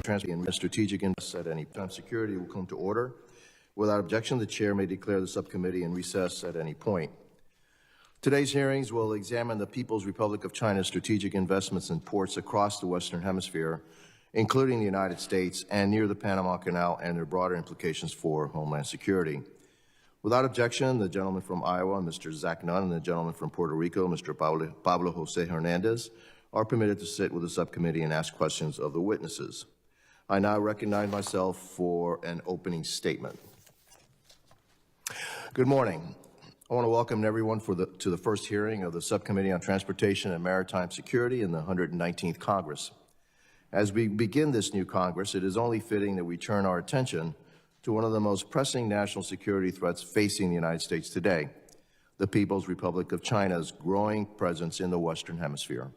and strategic interests at any time. Security will come to order. Without objection, the chair may declare the subcommittee in recess at any point. Today's hearings will examine the People's Republic of China's strategic investments in ports across the Western Hemisphere, including the United States and near the Panama Canal, and their broader implications for Homeland Security. Without objection, the gentleman from Iowa, Mr. Zach Nunn, and the gentleman from Puerto Rico, Mr. Pablo Jose Hernandez, are permitted to sit with the subcommittee and ask questions of the witnesses. I now recognize myself for an opening statement. Good morning. I want to welcome everyone to the first hearing of the Subcommittee on Transportation and Maritime Security in the 119th Congress. As we begin this new Congress, it is only fitting that we turn our attention to one of the most pressing national security threats facing the United States today, the People's Republic of China's growing presence in the Western Hemisphere.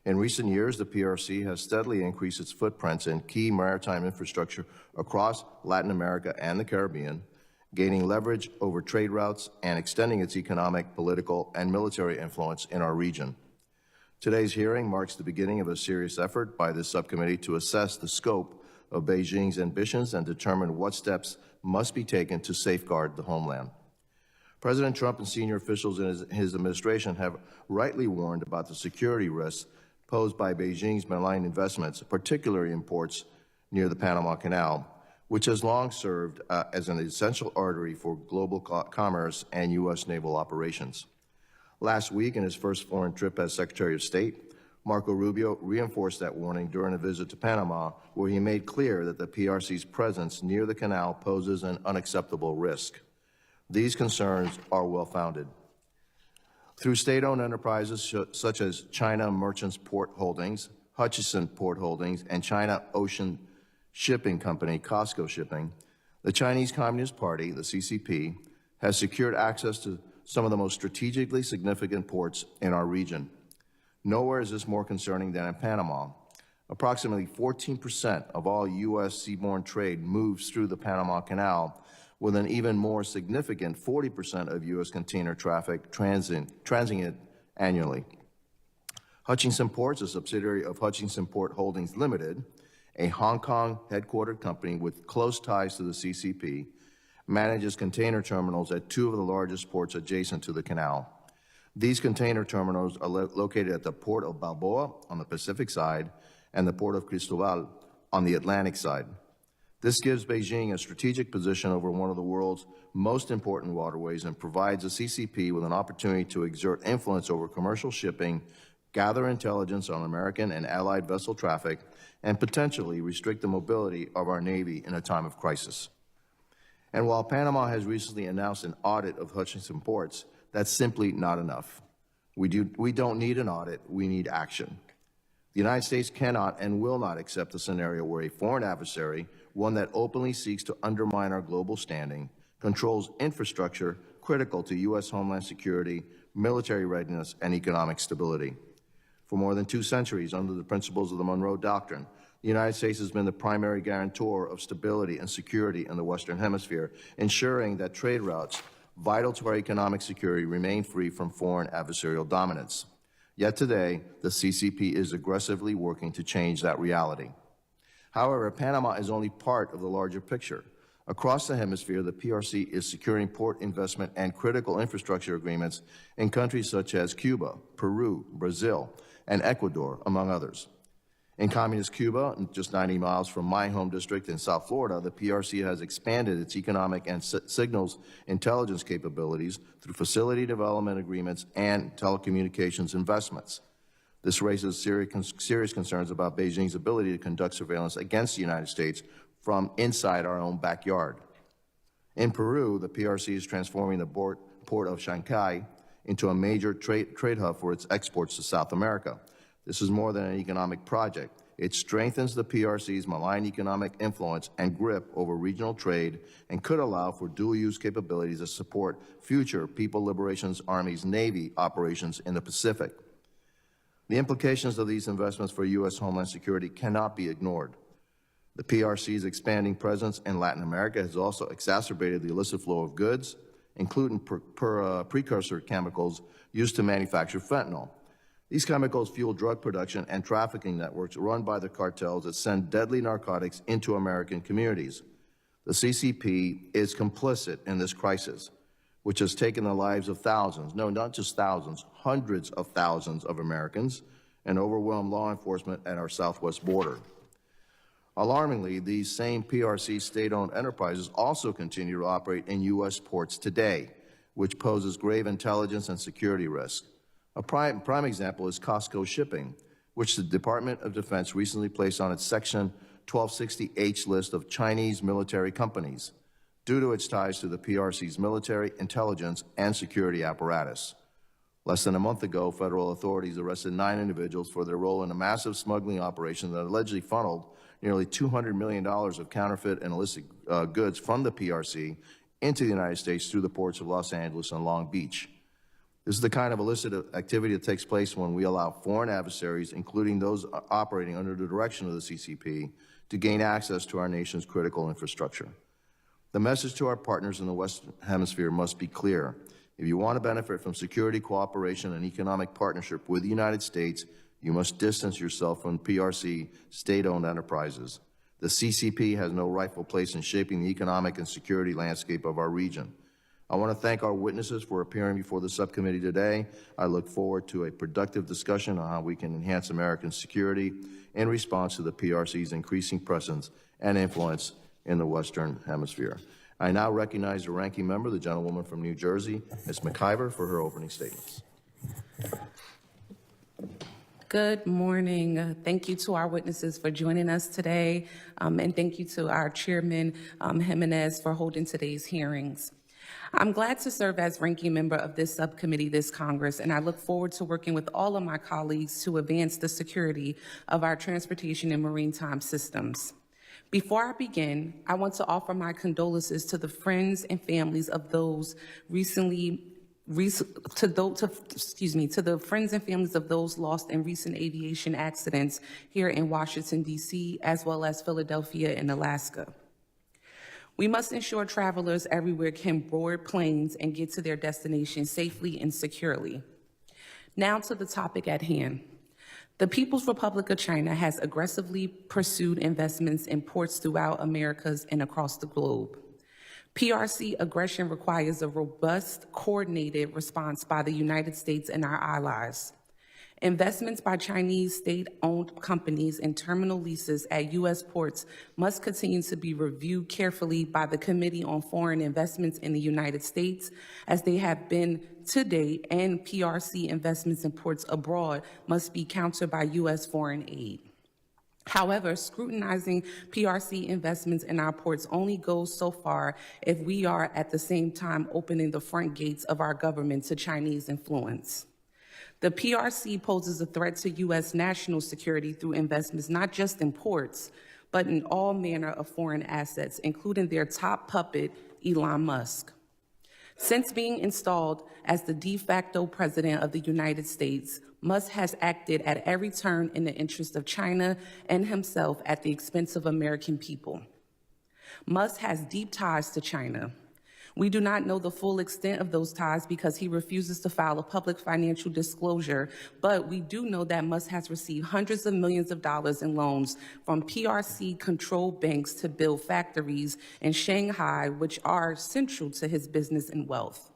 In recent years, the PRC has steadily increased its footprints in key maritime infrastructure across Latin America and the Caribbean, gaining leverage over trade routes and extending its economic, political, and military influence in our region. Today's hearing marks the beginning of a serious effort by this subcommittee to assess the scope of Beijing's ambitions and determine what steps must be taken to safeguard the homeland. President Trump and senior officials in his administration have rightly warned about the security risks posed by Beijing's malign investments, particularly in ports near the Panama Canal, which has long served as an essential artery for global commerce and U.S. naval operations. Last week, in his first foreign trip as Secretary of State, Marco Rubio reinforced that warning during a visit to Panama, where he made clear that the PRC's presence near the canal poses an unacceptable risk. These concerns are well-founded. Through state-owned enterprises such as China Merchants Port Holdings, Hutchison Port Holdings, and China Ocean Shipping Company, COSCO Shipping, the Chinese Communist Party, the CCP, has secured access to some of the most strategically significant ports in our region. Nowhere is this more concerning than in Panama. Approximately 14% of all U.S. seaborne trade moves through the Panama Canal, with an even more significant 40% of U.S. container traffic transiting it annually. Hutchison Ports, a subsidiary of Hutchison Port Holdings Limited, a Hong Kong headquartered company with close ties to the CCP, manages container terminals at two of the largest ports adjacent to the canal. These container terminals are located at the Port of Balboa on the Pacific side and the Port of Cristobal on the Atlantic side. This gives Beijing a strategic position over one of the world's most important waterways and provides the CCP with an opportunity to exert influence over commercial shipping, gather intelligence on American and allied vessel traffic, and potentially restrict the mobility of our Navy in a time of crisis. And while Panama has recently announced an audit of Hutchison ports, that's simply not enough. We don't need an audit, we need action. The United States cannot and will not accept a scenario where a foreign adversary, one that openly seeks to undermine our global standing, controls infrastructure critical to U.S. homeland security, military readiness, and economic stability. For more than 2 centuries, under the principles of the Monroe Doctrine, the United States has been the primary guarantor of stability and security in the Western Hemisphere, ensuring that trade routes vital to our economic security remain free from foreign adversarial dominance. Yet today, the CCP is aggressively working to change that reality. However, Panama is only part of the larger picture. Across the hemisphere, the PRC is securing port investment and critical infrastructure agreements in countries such as Cuba, Peru, Brazil, and Ecuador, among others. In communist Cuba, just 90 miles from my home district in South Florida, the PRC has expanded its economic and signals intelligence capabilities through facility development agreements and telecommunications investments. This raises serious concerns about Beijing's ability to conduct surveillance against the United States from inside our own backyard. In Peru, the PRC is transforming the port of Shanghai into a major trade hub for its exports to South America. This is more than an economic project. It strengthens the PRC's malign economic influence and grip over regional trade and could allow for dual-use capabilities to support future People Liberation Army's Navy operations in the Pacific. The implications of these investments for U.S. homeland security cannot be ignored. The PRC's expanding presence in Latin America has also exacerbated the illicit flow of goods, including precursor chemicals used to manufacture fentanyl. These chemicals fuel drug production and trafficking networks run by the cartels that send deadly narcotics into American communities. The CCP is complicit in this crisis, which has taken the lives of thousands, no, not just thousands, hundreds of thousands of Americans, and overwhelmed law enforcement at our southwest border. Alarmingly, these same PRC state-owned enterprises also continue to operate in U.S. ports today, which poses grave intelligence and security risk. A prime example is Costco Shipping, which the Department of Defense recently placed on its Section 1260H list of Chinese military companies due to its ties to the PRC's military, intelligence, and security apparatus. Less than a month ago, federal authorities arrested 9 individuals for their role in a massive smuggling operation that allegedly funneled nearly $200 million of counterfeit and illicit goods from the PRC into the United States through the ports of Los Angeles and Long Beach. This is the kind of illicit activity that takes place when we allow foreign adversaries, including those operating under the direction of the CCP, to gain access to our nation's critical infrastructure. The message to our partners in the Western Hemisphere must be clear. If you want to benefit from security cooperation and economic partnership with the United States, you must distance yourself from PRC state-owned enterprises. The CCP has no rightful place in shaping the economic and security landscape of our region. I want to thank our witnesses for appearing before the subcommittee today. I look forward to a productive discussion on how we can enhance American security in response to the PRC's increasing presence and influence in the Western Hemisphere. I now recognize the ranking member, the gentlewoman from New Jersey, Ms. McIver, for her opening statements. Good morning. Thank you to our witnesses for joining us today, and thank you to our chairman, Jimenez, for holding today's hearings. I'm glad to serve as ranking member of this subcommittee this Congress, and I look forward to working with all of my colleagues to advance the security of our transportation and maritime systems. Before I begin, I want to offer my condolences to the friends and families of those to the friends and families of those lost in recent aviation accidents here in Washington, D.C., as well as Philadelphia and Alaska. We must ensure travelers everywhere can board planes and get to their destination safely and securely. Now to the topic at hand. The People's Republic of China has aggressively pursued investments in ports throughout Americas and across the globe. PRC aggression requires a robust, coordinated response by the United States and our allies. Investments by Chinese state-owned companies in terminal leases at U.S. ports must continue to be reviewed carefully by the Committee on Foreign Investments in the United States, as they have been to date, and PRC investments in ports abroad must be countered by U.S. foreign aid. However, scrutinizing PRC investments in our ports only goes so far if we are at the same time opening the front gates of our government to Chinese influence. The PRC poses a threat to U.S. national security through investments not just in ports, but in all manner of foreign assets, including their top puppet, Elon Musk. Since being installed as the de facto president of the United States, Musk has acted at every turn in the interest of China and himself at the expense of American people. Musk has deep ties to China. We do not know the full extent of those ties because he refuses to file a public financial disclosure, but we do know that Musk has received hundreds of millions of dollars in loans from PRC-controlled banks to build factories in Shanghai, which are central to his business and wealth.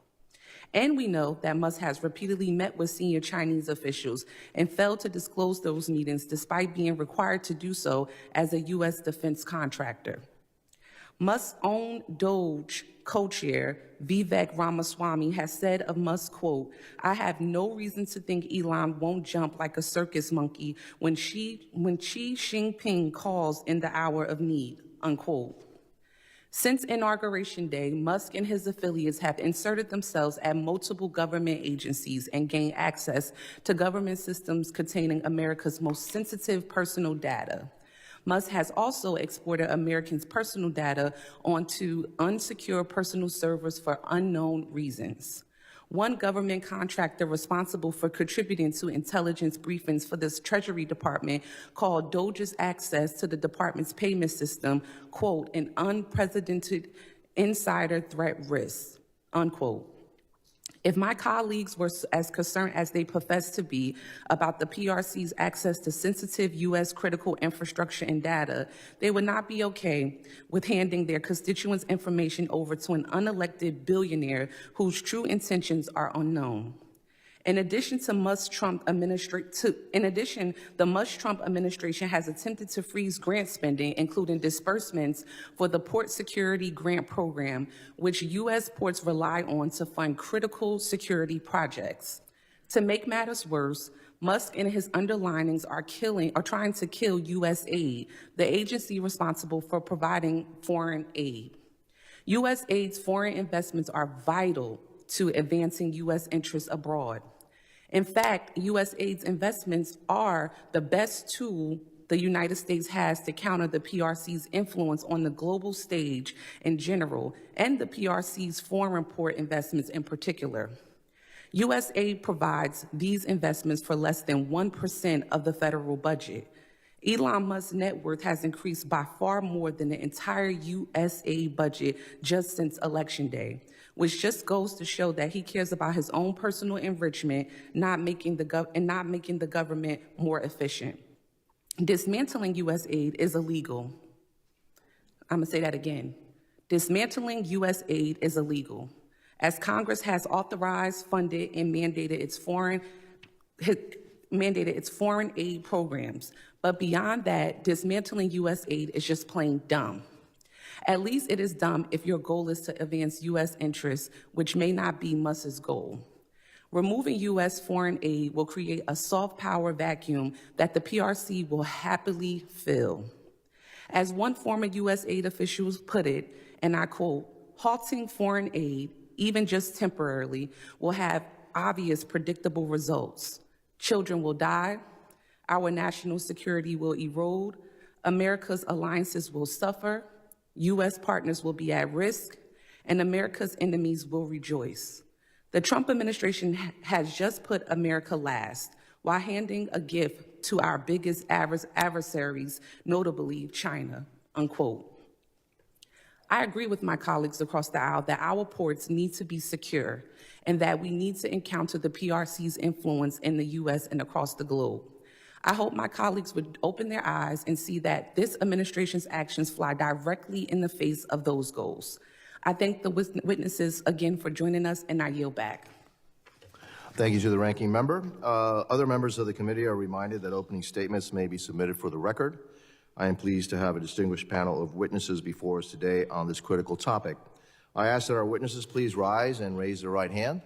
And we know that Musk has repeatedly met with senior Chinese officials and failed to disclose those meetings despite being required to do so as a U.S. defense contractor. Musk's own Doge co-chair, Vivek Ramaswamy, has said of Musk, quote, "I have no reason to think Elon won't jump like a circus monkey when Xi Jinping calls in the hour of need," unquote. Since Inauguration Day, Musk and his affiliates have inserted themselves at multiple government agencies and gained access to government systems containing America's most sensitive personal data. Musk has also exported Americans' personal data onto unsecure personal servers for unknown reasons. One government contractor responsible for contributing to intelligence briefings for this Treasury Department called Doge's access to the department's payment system, quote, "an unprecedented insider threat risk," unquote. If my colleagues were as concerned as they profess to be about the PRC's access to sensitive U.S. critical infrastructure and data, they would not be okay with handing their constituents' information over to an unelected billionaire whose true intentions are unknown. In addition, the Musk-Trump administration has attempted to freeze grant spending, including disbursements for the Port Security Grant Program, which U.S. ports rely on to fund critical security projects. To make matters worse, Musk and his underlinings are trying to kill USAID, the agency responsible for providing foreign aid. USAID's foreign investments are vital to advancing U.S. interests abroad. In fact, USAID's investments are the best tool the United States has to counter the PRC's influence on the global stage in general and the PRC's foreign port investments in particular. USAID provides these investments for less than 1% of the federal budget. Elon Musk's net worth has increased by far more than the entire USAID budget just since Election Day, which just goes to show that he cares about his own personal enrichment, not making the government more efficient. Dismantling USAID is illegal. I'm gonna say that again. Dismantling USAID is illegal, as Congress has authorized, funded, and mandated its foreign aid programs. But beyond that, dismantling USAID is just plain dumb. At least it is dumb if your goal is to advance U.S. interests, which may not be Musk's goal. Removing U.S. foreign aid will create a soft power vacuum that the PRC will happily fill. As one former U.S. aid official put it, and I quote, halting foreign aid, even just temporarily, will have obvious predictable results. Children will die, our national security will erode, America's alliances will suffer, U.S. partners will be at risk, and America's enemies will rejoice. The Trump administration has just put America last while handing a gift to our biggest adversaries, notably China, unquote. I agree with my colleagues across the aisle that our ports need to be secure and that we need to encounter the PRC's influence in the U.S. and across the globe. I hope my colleagues would open their eyes and see that this administration's actions fly directly in the face of those goals. I thank the witnesses again for joining us, and I yield back. Thank you to the ranking member. Other members of the committee are reminded that opening statements may be submitted for the record. I am pleased to have a distinguished panel of witnesses before us today on this critical topic. I ask that our witnesses please rise and raise their right hand.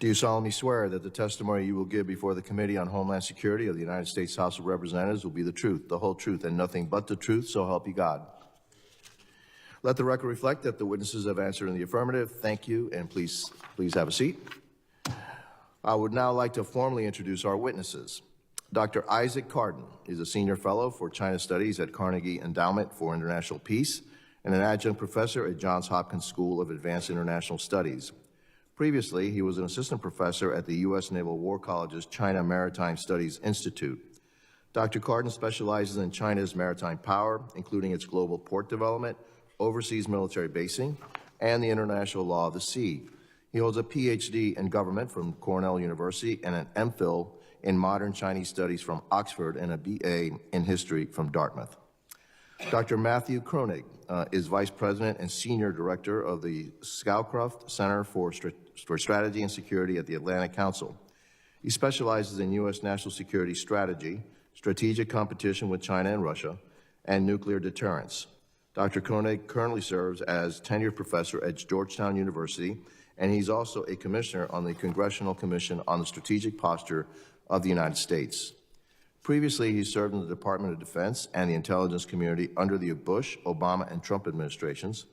Do you solemnly swear that the testimony you will give before the Committee on Homeland Security of the United States House of Representatives will be the truth, the whole truth, and nothing but the truth, so help you God? Let the record reflect that the witnesses have answered in the affirmative. Thank you, and please have a seat. I would now like to formally introduce our witnesses. Dr. Isaac Carden is a senior fellow for China Studies at Carnegie Endowment for International Peace and an adjunct professor at Johns Hopkins School of Advanced International Studies. Previously, he was an assistant professor at the U.S. Naval War College's China Maritime Studies Institute. Dr. Carden specializes in China's maritime power, including its global port development, overseas military basing, and the international law of the sea. He holds a PhD in government from Cornell University and an MPhil in modern Chinese studies from Oxford and a BA in history from Dartmouth. Dr. Matthew Kronig is Vice President and Senior Director of the Scowcroft Center for Strategy and Security at the Atlantic Council. He specializes in U.S. national security strategy, strategic competition with China and Russia, and nuclear deterrence. Dr. Kronig currently serves as tenured professor at Georgetown University, and he's also a commissioner on the Congressional Commission on the Strategic Posture of the United States. Previously, he served in the Department of Defense and the intelligence community under the Bush, Obama, and Trump administrations.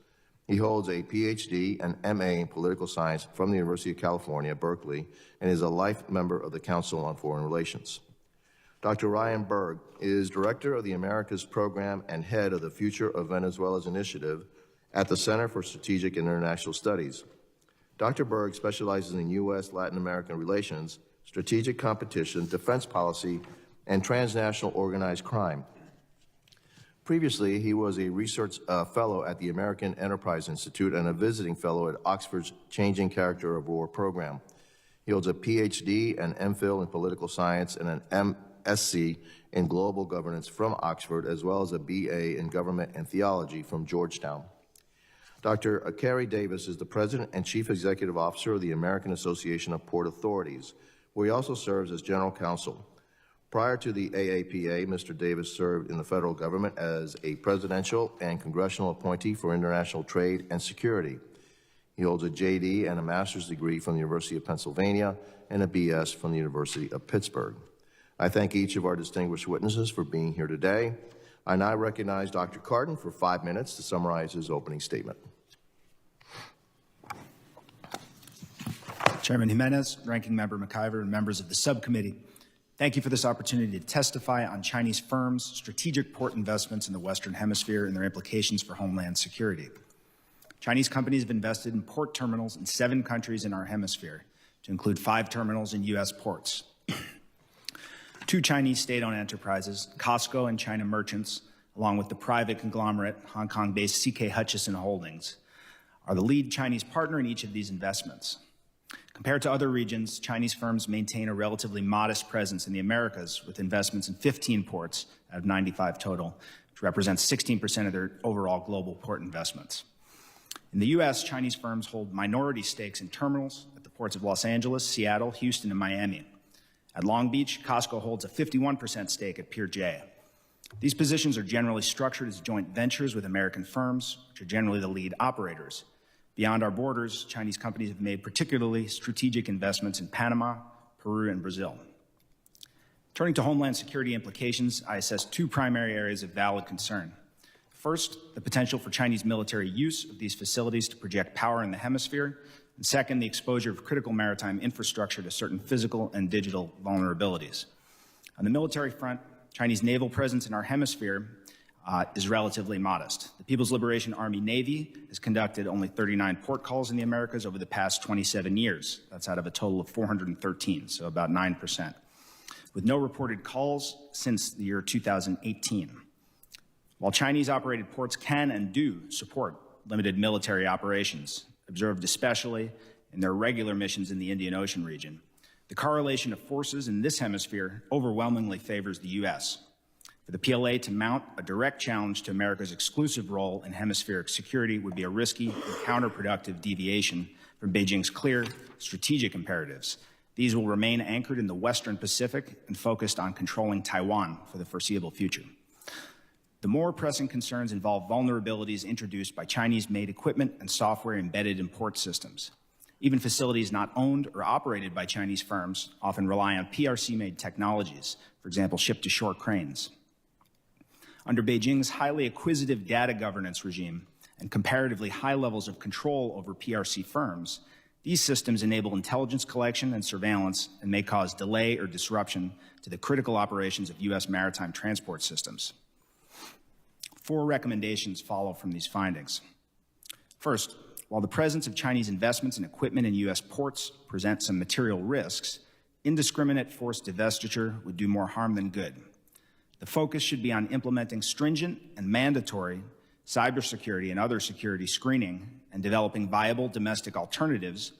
He holds a PhD and MA in political science from the University of California, Berkeley, and is a life member of the Council on Foreign Relations. Dr. Ryan Berg is director of the Americas Program and head of the Future of Venezuela's Initiative at the Center for Strategic and International Studies. Dr. Berg specializes in U.S.-Latin American relations, strategic competition, defense policy, and transnational organized crime. Previously, he was a research fellow at the American Enterprise Institute and a visiting fellow at Oxford's Changing Character of War program. He holds a PhD and MPhil in political science and an MSc in global governance from Oxford, as well as a BA in government and theology from Georgetown. Dr. Carey Davis is the President and Chief Executive Officer of the American Association of Port Authorities, where he also serves as General Counsel. Prior to the AAPA, Mr. Davis served in the federal government as a presidential and congressional appointee for international trade and security. He holds a JD and a master's degree from the University of Pennsylvania and a BS from the University of Pittsburgh. I thank each of our distinguished witnesses for being here today. I now recognize Dr. Cardin for 5 minutes to summarize his opening statement. Chairman Jimenez, Ranking Member McIver, and members of the subcommittee, thank you for this opportunity to testify on Chinese firms' strategic port investments in the Western Hemisphere and their implications for homeland security. Chinese companies have invested in port terminals in 7 countries in our hemisphere, to include 5 terminals in U.S. ports. 2 Chinese state-owned enterprises, Costco and China Merchants, along with the private conglomerate Hong Kong-based CK Hutchison Holdings, are the lead Chinese partner in each of these investments. Compared to other regions, Chinese firms maintain a relatively modest presence in the Americas, with investments in 15 ports out of 95 total, which represents 16% of their overall global port investments. In the U.S., Chinese firms hold minority stakes in terminals at the ports of Los Angeles, Seattle, Houston, and Miami. At Long Beach, Costco holds a 51% stake at Pier J. These positions are generally structured as joint ventures with American firms, which are generally the lead operators. Beyond our borders, Chinese companies have made particularly strategic investments in Panama, Peru, and Brazil. Turning to homeland security implications, I assess 2 primary areas of valid concern. First, the potential for Chinese military use of these facilities to project power in the hemisphere, and second, the exposure of critical maritime infrastructure to certain physical and digital vulnerabilities. On the military front, Chinese naval presence in our hemisphere is relatively modest. The People's Liberation Army Navy has conducted only 39 port calls in the Americas over the past 27 years. That's out of a total of 413, so about 9%, with no reported calls since the year 2018. While Chinese-operated ports can and do support limited military operations, observed especially in their regular missions in the Indian Ocean region, the correlation of forces in this hemisphere overwhelmingly favors the U.S. For the PLA to mount a direct challenge to America's exclusive role in hemispheric security would be a risky and counterproductive deviation from Beijing's clear strategic imperatives. These will remain anchored in the Western Pacific and focused on controlling Taiwan for the foreseeable future. The more pressing concerns involve vulnerabilities introduced by Chinese-made equipment and software embedded in port systems. Even facilities not owned or operated by Chinese firms often rely on PRC-made technologies, for example, ship-to-shore cranes. Under Beijing's highly acquisitive data governance regime and comparatively high levels of control over PRC firms, these systems enable intelligence collection and surveillance and may cause delay or disruption to the critical operations of U.S. maritime transport systems. 4 recommendations follow from these findings. First, while the presence of Chinese investments and equipment in U.S. ports present some material risks, indiscriminate forced divestiture would do more harm than good. The focus should be on implementing stringent and mandatory cybersecurity and other security screening and developing viable domestic alternatives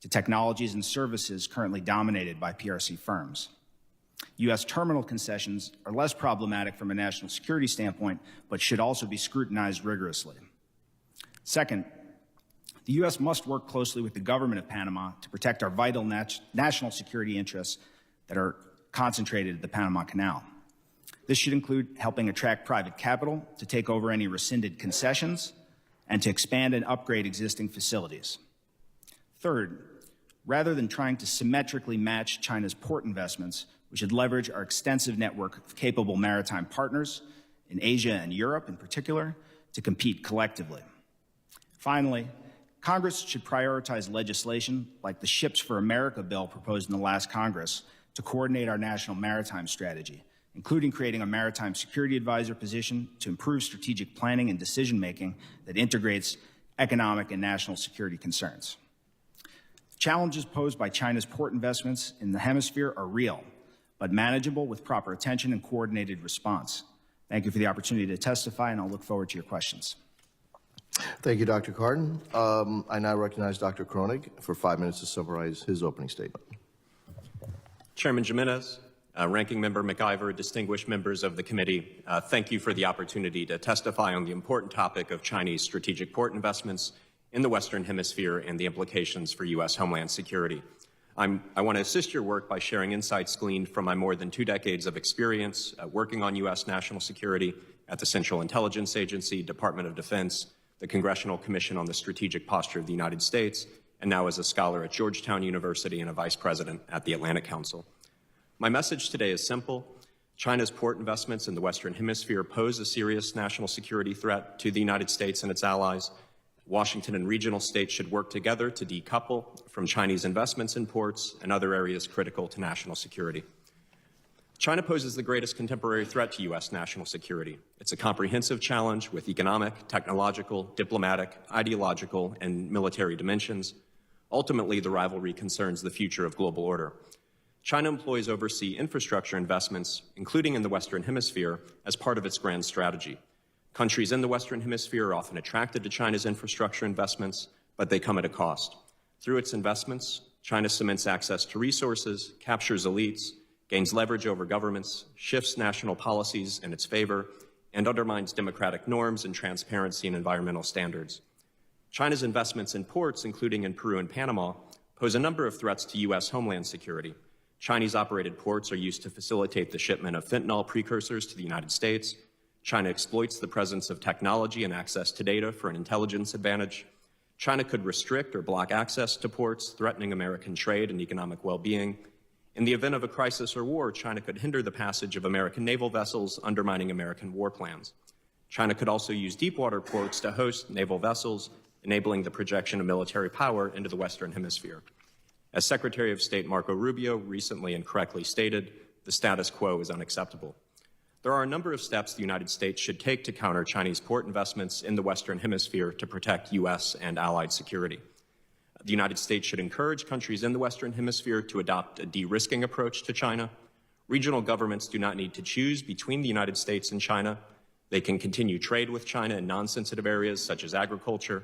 to technologies and services currently dominated by PRC firms. U.S. terminal concessions are less problematic from a national security standpoint, but should also be scrutinized rigorously. Second, the U.S. must work closely with the government of Panama to protect our vital national security interests that are concentrated at the Panama Canal. This should include helping attract private capital to take over any rescinded concessions and to expand and upgrade existing facilities. Third, rather than trying to symmetrically match China's port investments, we should leverage our extensive network of capable maritime partners in Asia and Europe in particular to compete collectively. Finally, Congress should prioritize legislation like the Ships for America bill proposed in the last Congress to coordinate our national maritime strategy, including creating a maritime security advisor position to improve strategic planning and decision-making that integrates economic and national security concerns. Challenges posed by China's port investments in the hemisphere are real, but manageable with proper attention and coordinated response. Thank you for the opportunity to testify, and I'll look forward to your questions. Thank you, Dr. Cardin. I now recognize Dr. Kronig for 5 minutes to summarize his opening statement. Chairman Jimenez, Ranking Member McIver, distinguished members of the committee, thank you for the opportunity to testify on the important topic of Chinese strategic port investments in the Western Hemisphere and the implications for U.S. homeland security. I want to assist your work by sharing insights gleaned from my more than 2 decades of experience working on U.S. national security at the Central Intelligence Agency, Department of Defense, the Congressional Commission on the Strategic Posture of the United States, and now as a scholar at Georgetown University and a vice president at the Atlantic Council. My message today is simple. China's port investments in the Western Hemisphere pose a serious national security threat to the United States and its allies. Washington and regional states should work together to decouple from Chinese investments in ports and other areas critical to national security. China poses the greatest contemporary threat to U.S. national security. It's a comprehensive challenge with economic, technological, diplomatic, ideological, and military dimensions. Ultimately, the rivalry concerns the future of global order. China employs overseas infrastructure investments, including in the Western Hemisphere, as part of its grand strategy. Countries in the Western Hemisphere are often attracted to China's infrastructure investments, but they come at a cost. Through its investments, China cements access to resources, captures elites, gains leverage over governments, shifts national policies in its favor, and undermines democratic norms and transparency and environmental standards. China's investments in ports, including in Peru and Panama, pose a number of threats to U.S. homeland security. Chinese-operated ports are used to facilitate the shipment of fentanyl precursors to the United States. China exploits the presence of technology and access to data for an intelligence advantage. China could restrict or block access to ports, threatening American trade and economic well-being. In the event of a crisis or war, China could hinder the passage of American naval vessels, undermining American war plans. China could also use deepwater ports to host naval vessels, enabling the projection of military power into the Western Hemisphere. As Secretary of State Marco Rubio recently and correctly stated, the status quo is unacceptable. There are a number of steps the United States should take to counter Chinese port investments in the Western Hemisphere to protect U.S. and allied security. The United States should encourage countries in the Western Hemisphere to adopt a de-risking approach to China. Regional governments do not need to choose between the United States and China. They can continue trade with China in non-sensitive areas such as agriculture.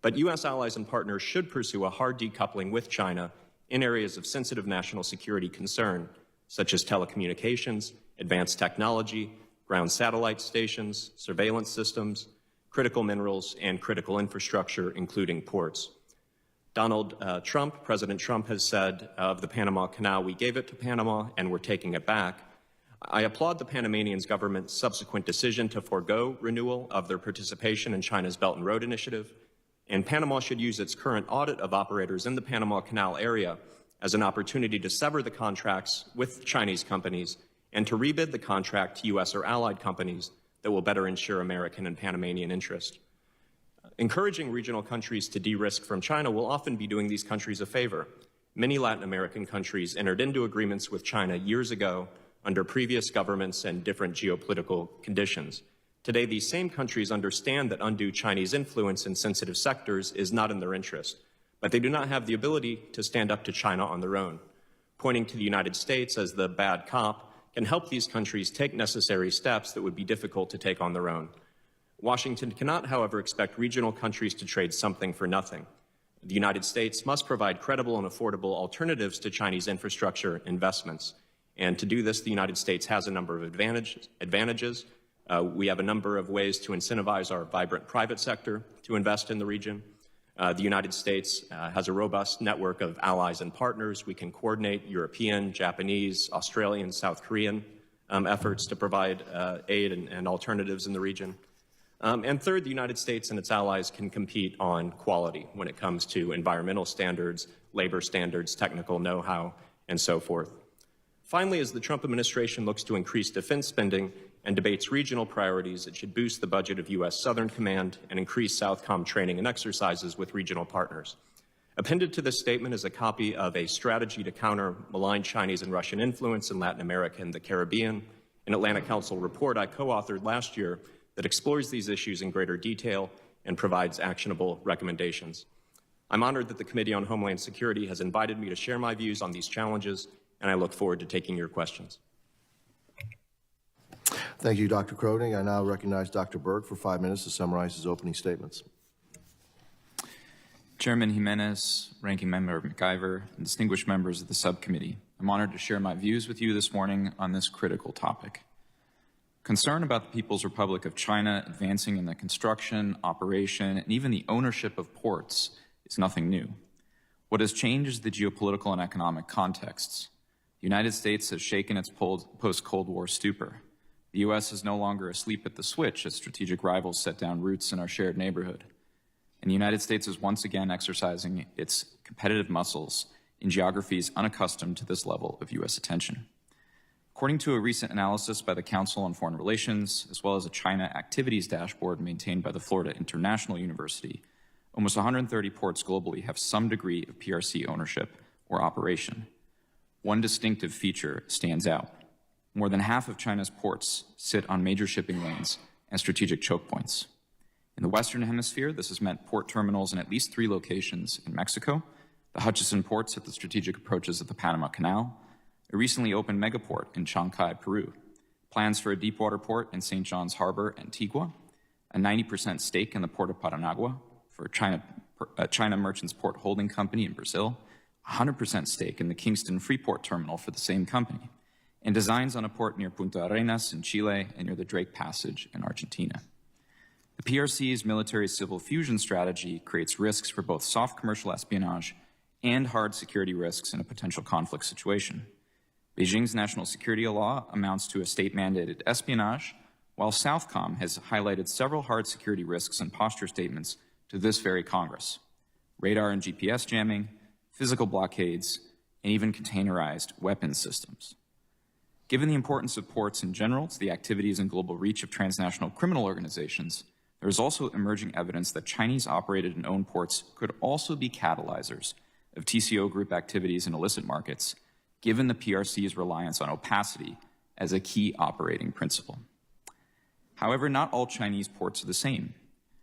But U.S. allies and partners should pursue a hard decoupling with China in areas of sensitive national security concern, such as telecommunications, advanced technology, ground satellite stations, surveillance systems, critical minerals, and critical infrastructure, including ports. President Trump has said of the Panama Canal, we gave it to Panama and we're taking it back. I applaud the Panamanians' government's subsequent decision to forego renewal of their participation in China's Belt and Road Initiative, and Panama should use its current audit of operators in the Panama Canal area as an opportunity to sever the contracts with Chinese companies and to rebid the contract to U.S. or allied companies that will better ensure American and Panamanian interest. Encouraging regional countries to de-risk from China will often be doing these countries a favor. Many Latin American countries entered into agreements with China years ago under previous governments and different geopolitical conditions. Today, these same countries understand that undue Chinese influence in sensitive sectors is not in their interest, but they do not have the ability to stand up to China on their own. Pointing to the United States as the bad cop can help these countries take necessary steps that would be difficult to take on their own. Washington cannot, however, expect regional countries to trade something for nothing. The United States must provide credible and affordable alternatives to Chinese infrastructure investments. And to do this, the United States has a number of advantages. We have a number of ways to incentivize our vibrant private sector to invest in the region. The United States has a robust network of allies and partners. We can coordinate European, Japanese, Australian, South Korean efforts to provide aid and alternatives in the region. And third, the United States and its allies can compete on quality when it comes to environmental standards, labor standards, technical know-how, and so forth. Finally, as the Trump administration looks to increase defense spending and debates regional priorities, it should boost the budget of U.S. Southern Command and increase SOUTHCOM training and exercises with regional partners. Appended to this statement is a copy of a strategy to counter malign Chinese and Russian influence in Latin America and the Caribbean, an Atlantic Council report I co-authored last year that explores these issues in greater detail and provides actionable recommendations. I'm honored that the Committee on Homeland Security has invited me to share my views on these challenges, and I look forward to taking your questions. Thank you, Dr. Croning. I now recognize Dr. Berg for 5 minutes to summarize his opening statements. Chairman Jimenez, Ranking Member McIver, and distinguished members of the subcommittee, I'm honored to share my views with you this morning on this critical topic. Concern about the People's Republic of China advancing in the construction, operation, and even the ownership of ports is nothing new. What has changed is the geopolitical and economic contexts. The United States has shaken its post-Cold War stupor. The U.S. is no longer asleep at the switch as strategic rivals set down roots in our shared neighborhood. And the United States is once again exercising its competitive muscles in geographies unaccustomed to this level of U.S. attention. According to a recent analysis by the Council on Foreign Relations, as well as a China activities dashboard maintained by the Florida International University, almost 130 ports globally have some degree of PRC ownership or operation. One distinctive feature stands out. More than half of China's ports sit on major shipping lanes and strategic choke points. In the Western Hemisphere, this has meant port terminals in at least 3 locations in Mexico, the Hutchison ports at the strategic approaches of the Panama Canal, a recently opened megaport in Chancay, Peru, plans for a deepwater port in St. John's Harbor, Antigua, a 90% stake in the port of Paranagua for China Merchants Port Holding Company in Brazil, 100% stake in the Kingston Freeport Terminal for the same company, and designs on a port near Punta Arenas in Chile and near the Drake Passage in Argentina. The PRC's military-civil fusion strategy creates risks for both soft commercial espionage and hard security risks in a potential conflict situation. Beijing's national security law amounts to a state-mandated espionage, while Southcom has highlighted several hard security risks and posture statements to this very Congress: radar and GPS jamming, physical blockades, and even containerized weapons systems. Given the importance of ports in general to the activities and global reach of transnational criminal organizations, there is also emerging evidence that Chinese-operated and owned ports could also be catalyzers of TCO group activities in illicit markets, given the PRC's reliance on opacity as a key operating principle. However, not all Chinese ports are the same.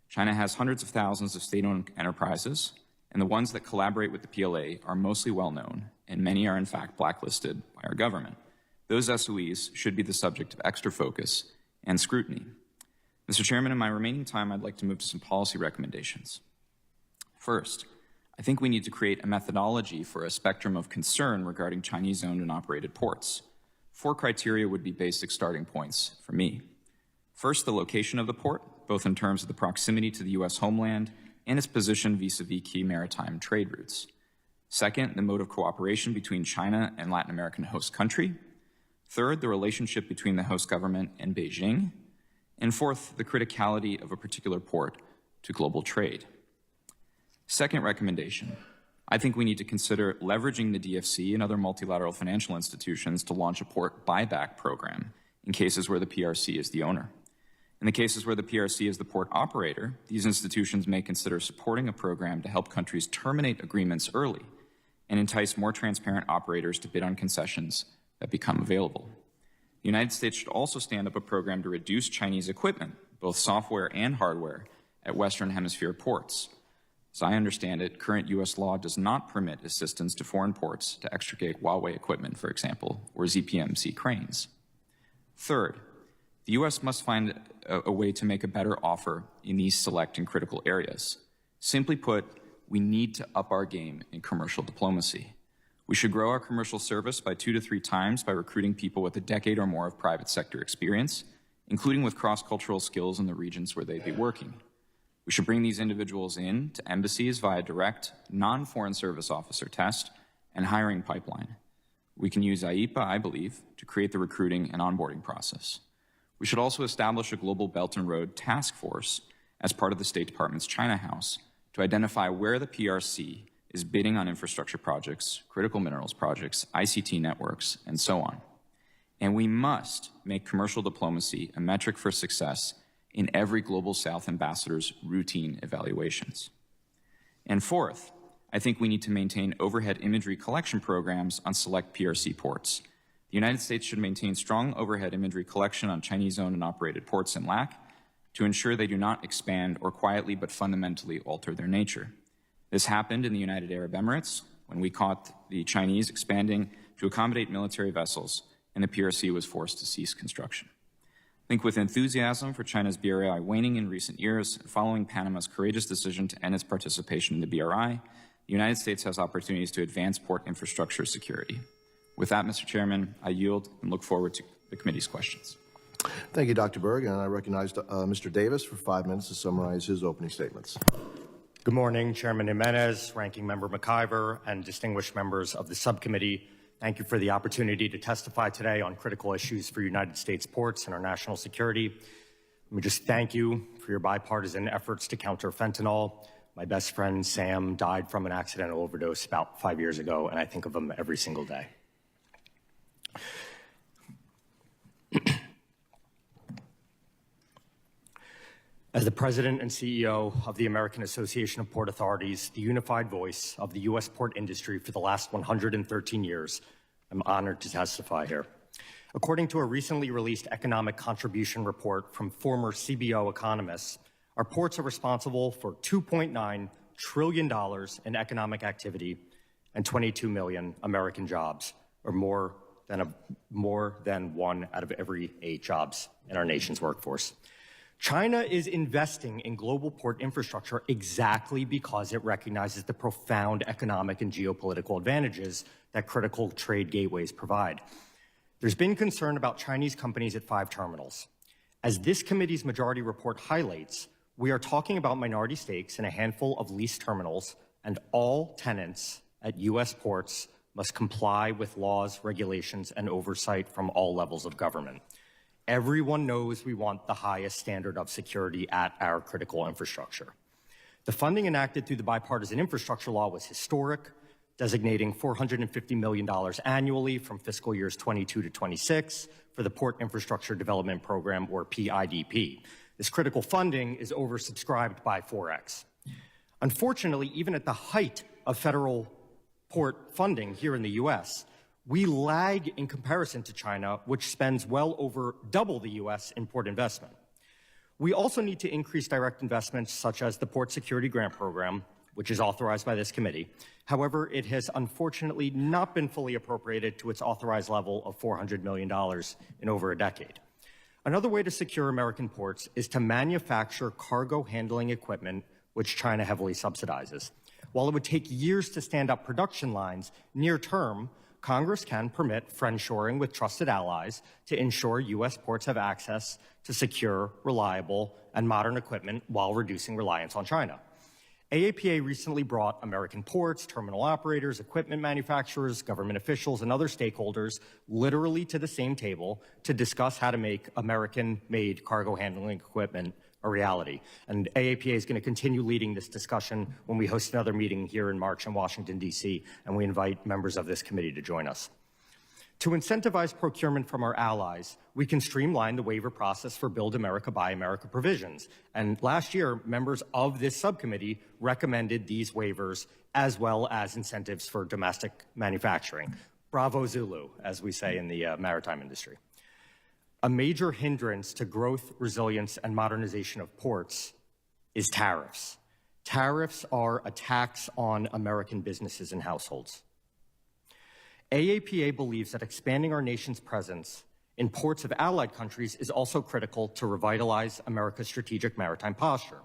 China has hundreds of thousands of state-owned enterprises, and the ones that collaborate with the PLA are mostly well-known, and many are in fact blacklisted by our government. Those SOEs should be the subject of extra focus and scrutiny. Mr. Chairman, in my remaining time, I'd like to move to some policy recommendations. First, I think we need to create a methodology for a spectrum of concern regarding Chinese-owned and operated ports. 4 criteria would be basic starting points for me. First, the location of the port, both in terms of the proximity to the U.S. homeland and its position vis-a-vis key maritime trade routes. Second, the mode of cooperation between China and Latin American host country. Third, the relationship between the host government and Beijing. And fourth, the criticality of a particular port to global trade. Second recommendation, I think we need to consider leveraging the DFC and other multilateral financial institutions to launch a port buyback program in cases where the PRC is the owner. In the cases where the PRC is the port operator, these institutions may consider supporting a program to help countries terminate agreements early and entice more transparent operators to bid on concessions that become available. The United States should also stand up a program to reduce Chinese equipment, both software and hardware, at Western Hemisphere ports. As I understand it, current U.S. law does not permit assistance to foreign ports to extricate Huawei equipment, for example, or ZPMC cranes. Third, the U.S. must find a way to make a better offer in these select and critical areas. Simply put, we need to up our game in commercial diplomacy. We should grow our commercial service by 2 to 3 times by recruiting people with a decade or more of private sector experience, including with cross-cultural skills in the regions where they'd be working. We should bring these individuals in to embassies via direct, non-foreign service officer test and hiring pipeline. We can use IEPA, I believe, to create the recruiting and onboarding process. We should also establish a global Belt and Road task force as part of the State Department's China House to identify where the PRC is bidding on infrastructure projects, critical minerals projects, ICT networks, and so on. And we must make commercial diplomacy a metric for success in every Global South ambassador's routine evaluations. And fourth, I think we need to maintain overhead imagery collection programs on select PRC ports. The United States should maintain strong overhead imagery collection on Chinese-owned and operated ports in LAC to ensure they do not expand or quietly but fundamentally alter their nature. This happened in the United Arab Emirates when we caught the Chinese expanding to accommodate military vessels and the PRC was forced to cease construction. think with enthusiasm for China's BRI waning in recent years, following Panama's courageous decision to end its participation in the BRI, the United States has opportunities to advance port infrastructure security. With that, Mr. Chairman, I yield and look forward to the committee's questions. Thank you, Dr. Berg, and I recognize Mr. Davis for 5 minutes to summarize his opening statements. Good morning, Chairman Jimenez, Ranking Member McIver, and distinguished members of the subcommittee. Thank you for the opportunity to testify today on critical issues for United States ports and our national security. Let me just thank you for your bipartisan efforts to counter fentanyl. My best friend, Sam, died from an accidental overdose about 5 years ago, and I think of him every single day. As the President and CEO of the American Association of Port Authorities, the unified voice of the U.S. port industry for the last 113 years, I'm honored to testify here. According to a recently released economic contribution report from former CBO economists, our ports are responsible for $2.9 trillion in economic activity and 22 million American jobs, or more than 1 out of every 8 jobs in our nation's workforce. China is investing in global port infrastructure exactly because it recognizes the profound economic and geopolitical advantages that critical trade gateways provide. There's been concern about Chinese companies at 5 terminals. As this committee's majority report highlights, we are talking about minority stakes in a handful of leased terminals, and all tenants at U.S. ports must comply with laws, regulations, and oversight from all levels of government. Everyone knows we want the highest standard of security at our critical infrastructure. The funding enacted through the bipartisan infrastructure law was historic, designating $450 million annually from fiscal years 22 to 26 for the Port Infrastructure Development Program, or PIDP. This critical funding is oversubscribed by 4x. Unfortunately, even at the height of federal port funding here in the U.S., we lag in comparison to China, which spends well over double the U.S. in port investment. We also need to increase direct investments such as the Port Security Grant Program, which is authorized by this committee. However, it has unfortunately not been fully appropriated to its authorized level of $400 million in over a decade. Another way to secure American ports is to manufacture cargo handling equipment, which China heavily subsidizes. While it would take years to stand up production lines, near term, Congress can permit friendshoring with trusted allies to ensure U.S. ports have access to secure, reliable, and modern equipment while reducing reliance on China. AAPA recently brought American ports, terminal operators, equipment manufacturers, government officials, and other stakeholders literally to the same table to discuss how to make American-made cargo handling equipment a reality. And AAPA is going to continue leading this discussion when we host another meeting here in March in Washington, D.C., and we invite members of this committee to join us. To incentivize procurement from our allies, we can streamline the waiver process for Build America, Buy America provisions. And last year, members of this subcommittee recommended these waivers as well as incentives for domestic manufacturing. Bravo Zulu, as we say in the maritime industry. A major hindrance to growth, resilience, and modernization of ports is tariffs. Tariffs are a tax on American businesses and households. AAPA believes that expanding our nation's presence in ports of allied countries is also critical to revitalize America's strategic maritime posture.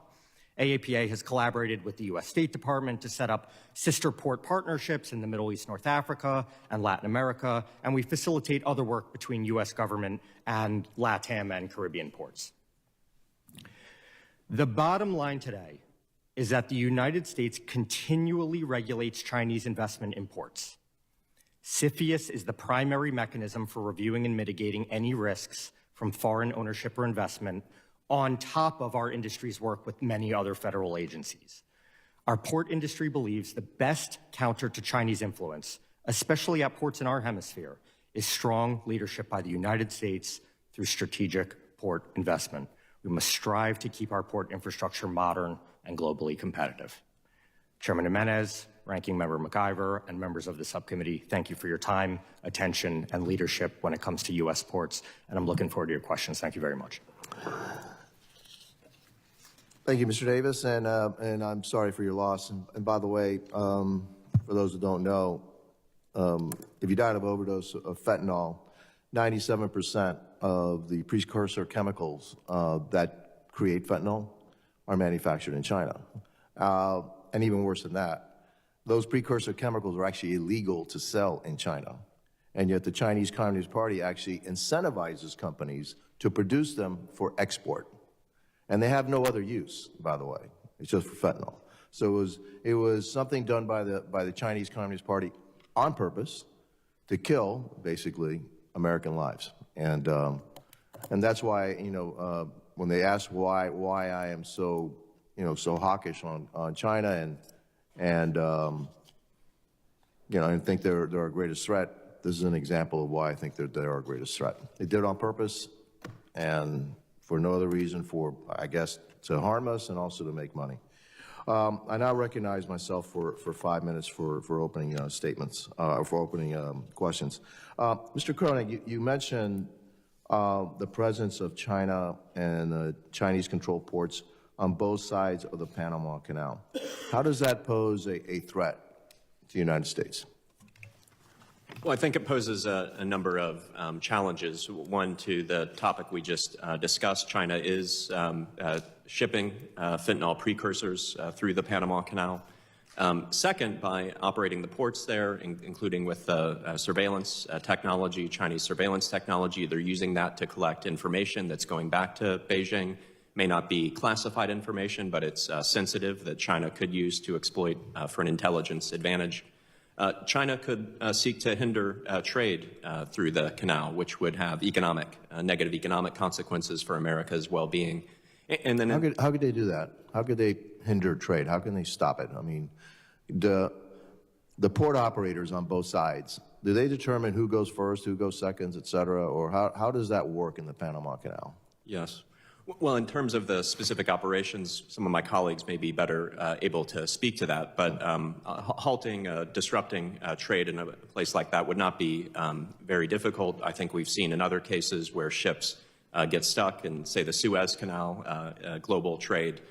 AAPA has collaborated with the U.S. State Department to set up sister port partnerships in the Middle East, North Africa, and Latin America, and we facilitate other work between U.S. government and LATAM and Caribbean ports. The bottom line today is that the United States continually regulates Chinese investment in ports. CFIUS is the primary mechanism for reviewing and mitigating any risks from foreign ownership or investment on top of our industry's work with many other federal agencies. Our port industry believes the best counter to Chinese influence, especially at ports in our hemisphere, is strong leadership by the United States through strategic port investment. We must strive to keep our port infrastructure modern and globally competitive. Chairman Jimenez, Ranking Member McIver, and members of the subcommittee, thank you for your time, attention, and leadership when it comes to U.S. ports, and I'm looking forward to your questions. Thank you very much. Thank you, Mr. Davis, and I'm sorry for your loss. And by the way, for those who don't know, if you died of overdose of fentanyl, 97% of the precursor chemicals that create fentanyl are manufactured in China. And even worse than that, those precursor chemicals are actually illegal to sell in China. And yet the Chinese Communist Party actually incentivizes companies to produce them for export. And they have no other use, by the way. It's just for fentanyl. So it was something done by the Chinese Communist Party on purpose to kill, basically, American lives. And that's why, when they ask why I am so, so hawkish on China and think they're our greatest threat, this is an example of why I think they're our greatest threat. They did it on purpose and for no other reason for, I guess, to harm us and also to make money. I now recognize myself for 5 minutes for opening statements, or for opening questions. Mr. Koenig, you mentioned the presence of China and Chinese-controlled ports on both sides of the Panama Canal. How does that pose a threat to the United States? Well, I think it poses a number of challenges. One, to the topic we just discussed, China is shipping fentanyl precursors through the Panama Canal. Second, by operating the ports there, including with surveillance technology, Chinese surveillance technology, they're using that to collect information that's going back to Beijing. May not be classified information, but it's sensitive that China could use to exploit for an intelligence advantage. China could seek to hinder trade through the canal, which would have negative economic consequences for America's well-being. And then how could they do that? How could they hinder trade? How can they stop it? I mean, the port operators on both sides, do they determine who goes first, who goes second, et cetera? Or how does that work in the Panama Canal? Yes. Well, in terms of the specific operations, some of my colleagues may be better able to speak to that, but halting, disrupting trade in a place like that would not be very difficult. I think we've seen in other cases where ships get stuck in, say, the Suez Canal, global trade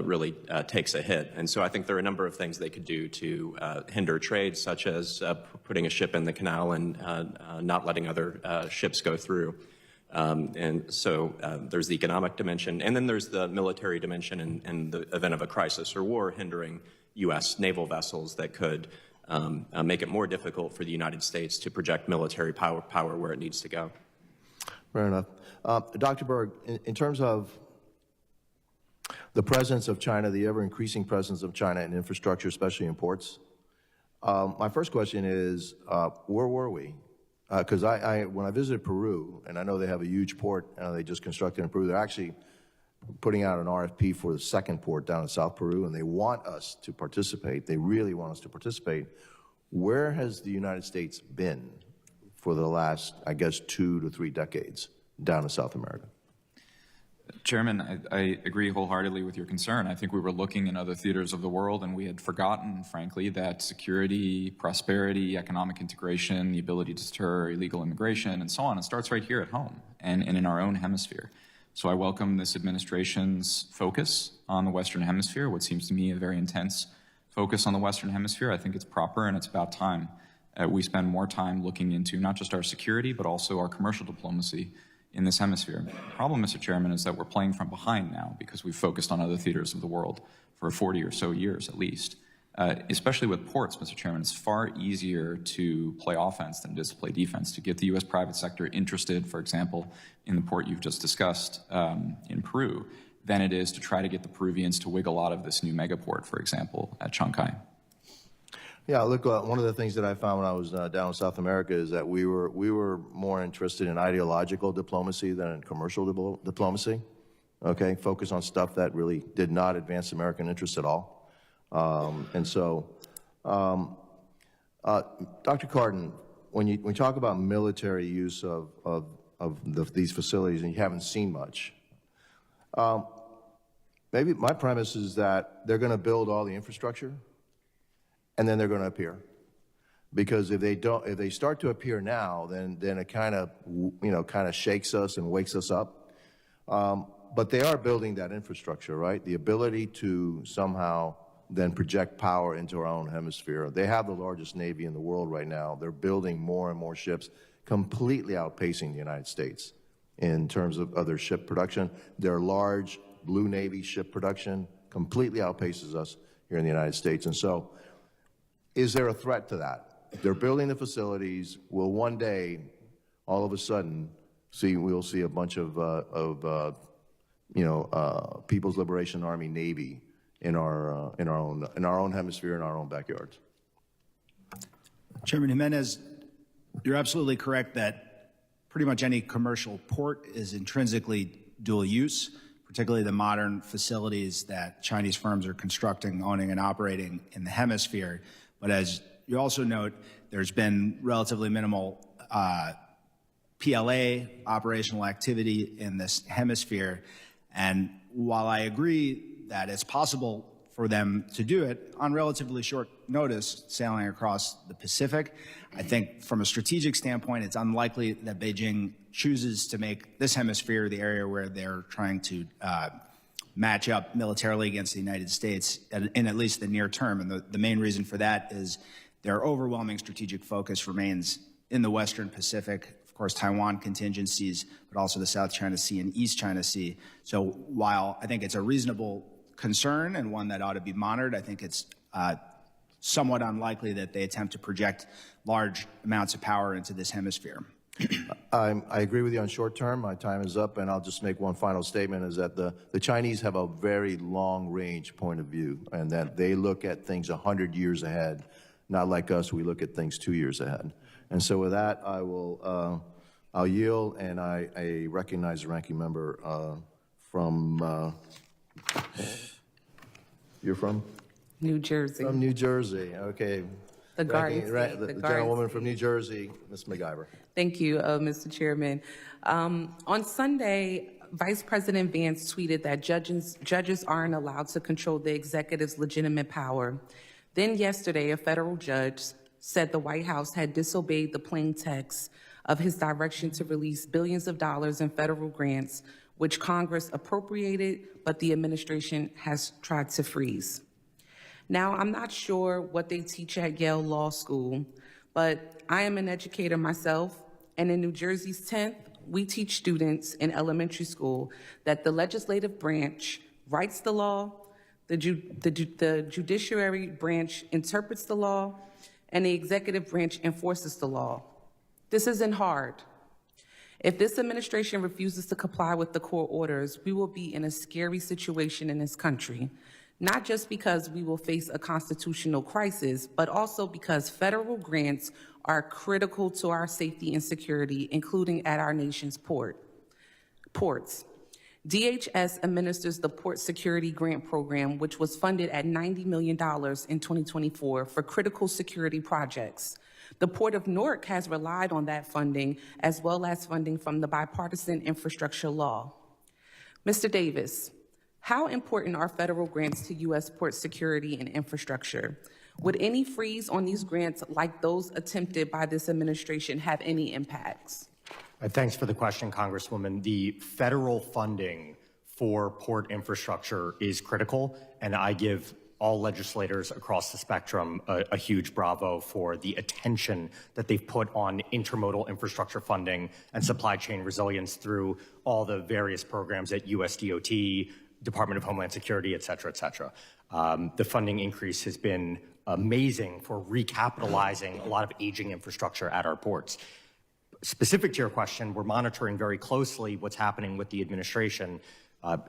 really takes a hit. And so I think there are a number of things they could do to hinder trade, such as putting a ship in the canal and not letting other ships go through. And so there's the economic dimension, and then there's the military dimension in the event of a crisis or war, hindering U.S. naval vessels that could make it more difficult for the United States to project military power where it needs to go. Fair enough. Dr. Berg, in terms of the presence of China, the ever-increasing presence of China in infrastructure, especially in ports, my first question is, where were we? Because when I visited Peru, and I know they have a huge port they just constructed in Peru, they're actually putting out an RFP for the second port down in South Peru, and they want us to participate. They really want us to participate. Where has the United States been for the last, I guess, 2 to 3 decades down in South America? Chairman, I agree wholeheartedly with your concern. I think we were looking in other theaters of the world, and we had forgotten, frankly, that security, prosperity, economic integration, the ability to deter illegal immigration, and so on, it starts right here at home and in our own hemisphere. So I welcome this administration's focus on the Western Hemisphere, what seems to me a very intense focus on the Western Hemisphere. I think it's proper, and it's about time we spend more time looking into not just our security, but also our commercial diplomacy in this hemisphere. The problem, Mr. Chairman, is that we're playing from behind now because we've focused on other theaters of the world for 40 or so years at least. Especially with ports, Mr. Chairman, it's far easier to play offense than it is to play defense, to get the U.S. private sector interested, for example, in the port you've just discussed in Peru, than it is to try to get the Peruvians to wiggle out of this new megaport, for example, at Chancay. Yeah, look, one of the things that I found when I was down in South America is that we were more interested in ideological diplomacy than in commercial diplomacy, okay? Focus on stuff that really did not advance American interests at all. And so, Dr. Cardin, when you talk about military use of these facilities, and you haven't seen much, maybe my premise is that they're going to build all the infrastructure, and then they're going to appear, because if they start to appear now, then it kind of shakes us and wakes us up. But they are building that infrastructure, right? The ability to somehow then project power into our own hemisphere. They have the largest Navy in the world right now. They're building more and more ships, completely outpacing the United States in terms of other ship production. Their large Blue Navy ship production completely outpaces us here in the United States. And so, is there a threat to that? They're building the facilities. Will one day, all of a sudden, we'll see a bunch of People's Liberation Army Navy in our own hemisphere, in our own backyards? Chairman Jimenez, you're absolutely correct that pretty much any commercial port is intrinsically dual use, particularly the modern facilities that Chinese firms are constructing, owning, and operating in the hemisphere. But as you also note, there's been relatively minimal PLA operational activity in this hemisphere. And while I agree that it's possible for them to do it on relatively short notice, sailing across the Pacific, I think from a strategic standpoint, it's unlikely that Beijing chooses to make this hemisphere the area where they're trying to match up militarily against the United States in at least the near term. And the main reason for that is their overwhelming strategic focus remains in the Western Pacific, of course, Taiwan contingencies, but also the South China Sea and East China Sea. So while I think it's a reasonable concern and one that ought to be monitored, I think it's somewhat unlikely that they attempt to project large amounts of power into this hemisphere. I agree with you on short term. My time is up, and I'll just make one final statement, is that the Chinese have a very long-range point of view, and that they look at things 100 years ahead, not like us, we look at things 2 years ahead. And so with that, I'll yield, and I recognize the ranking member from, you're from? New Jersey. From New Jersey, okay. The Garden State. The gentlewoman from New Jersey, Ms. MacGyver. Thank you, Mr. Chairman. On Sunday, Vice President Vance tweeted that judges aren't allowed to control the executive's legitimate power. Then yesterday, a federal judge said the White House had disobeyed the plain text of his direction to release billions of dollars in federal grants, which Congress appropriated, but the administration has tried to freeze. Now, I'm not sure what they teach at Yale Law School, but I am an educator myself, and in New Jersey's 10th, we teach students in elementary school that the legislative branch writes the law, the judiciary branch interprets the law, and the executive branch enforces the law. This isn't hard. If this administration refuses to comply with the court orders, we will be in a scary situation in this country, not just because we will face a constitutional crisis, but also because federal grants are critical to our safety and security, including at our nation's ports. DHS administers the Port Security Grant Program, which was funded at $90 million in 2024 for critical security projects. The Port of Newark has relied on that funding, as well as funding from the bipartisan infrastructure law. Mr. Davis, how important are federal grants to U.S. port security and infrastructure? Would any freeze on these grants, like those attempted by this administration, have any impacts? Thanks for the question, Congresswoman. The federal funding for port infrastructure is critical, and I give all legislators across the spectrum a huge bravo for the attention that they've put on intermodal infrastructure funding and supply chain resilience through all the various programs at USDOT, Department of Homeland Security, et cetera, et cetera. The funding increase has been amazing for recapitalizing a lot of aging infrastructure at our ports. Specific to your question, we're monitoring very closely what's happening with the administration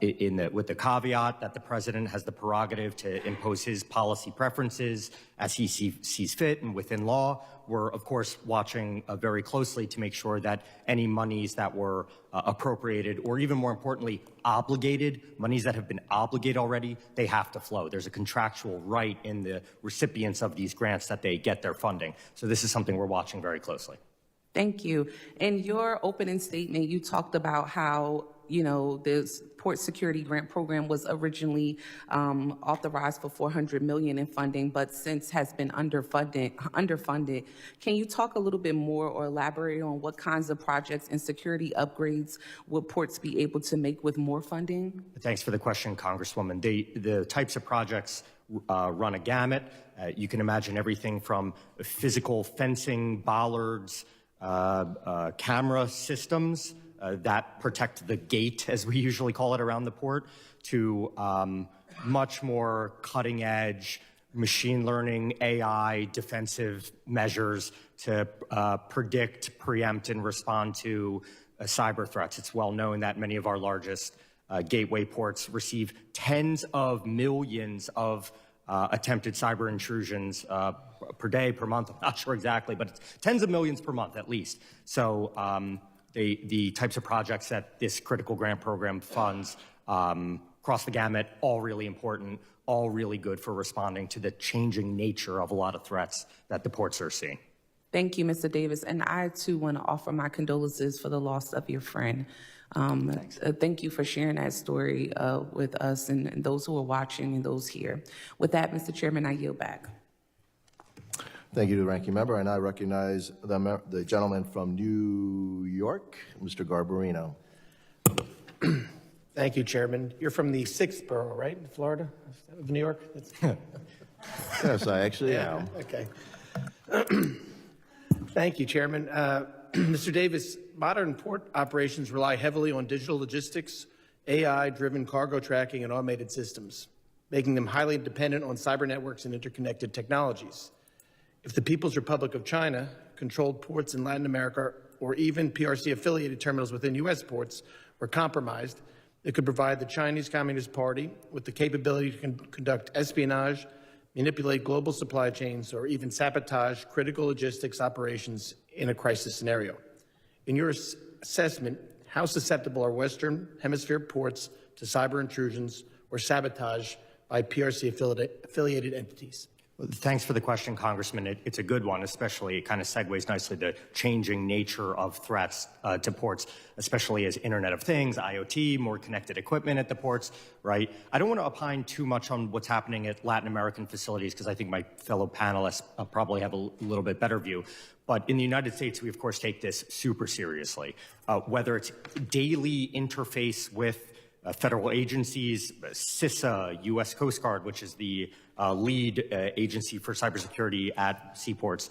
with the caveat that the president has the prerogative to impose his policy preferences as he sees fit and within law. We're, of course, watching very closely to make sure that any monies that were appropriated, or even more importantly, obligated, monies that have been obligated already, they have to flow. There's a contractual right in the recipients of these grants that they get their funding. So this is something we're watching very closely. Thank you. In your opening statement, you talked about how, this Port Security Grant Program was originally authorized for $400 million in funding, but since has been underfunded. Can you talk a little bit more or elaborate on what kinds of projects and security upgrades would ports be able to make with more funding? Thanks for the question, Congresswoman. The types of projects run a gamut. You can imagine everything from physical fencing, bollards, camera systems that protect the gate, as we usually call it around the port, to much more cutting-edge machine learning, AI, defensive measures to predict, preempt, and respond to cyber threats. It's well known that many of our largest gateway ports receive tens of millions of attempted cyber intrusions per day, per month. I'm not sure exactly, but it's tens of millions per month at least. So the types of projects that this critical grant program funds across the gamut, all really important, all really good for responding to the changing nature of a lot of threats that the ports are seeing. Thank you, Mr. Davis. And I, too, want to offer my condolences for the loss of your friend. Thank you for sharing that story with us and those who are watching and those here. With that, Mr. Chairman, I yield back. Thank you to the ranking member, and I recognize the gentleman from New York, Mr. Garbarino. Thank you, Chairman. You're from the 6th borough, right, in Florida, of New York? Yes, I actually am. Okay. Thank you, Chairman. Mr. Davis, modern port operations rely heavily on digital logistics, AI-driven cargo tracking, and automated systems, making them highly dependent on cyber networks and interconnected technologies. If the People's Republic of China controlled ports in Latin America or even PRC-affiliated terminals within U.S. ports were compromised, it could provide the Chinese Communist Party with the capability to conduct espionage, manipulate global supply chains, or even sabotage critical logistics operations in a crisis scenario. In your assessment, how susceptible are Western Hemisphere ports to cyber intrusions or sabotage by PRC-affiliated entities? Well, thanks for the question, Congressman. It's a good one, especially it kind of segues nicely to changing nature of threats to ports, especially as Internet of Things, IoT, more connected equipment at the ports, right? I don't want to opine too much on what's happening at Latin American facilities because I think my fellow panelists probably have a little bit better view. But in the United States, we, of course, take this super seriously, whether it's daily interface with federal agencies, CISA, U.S. Coast Guard, which is the lead agency for cybersecurity at seaports,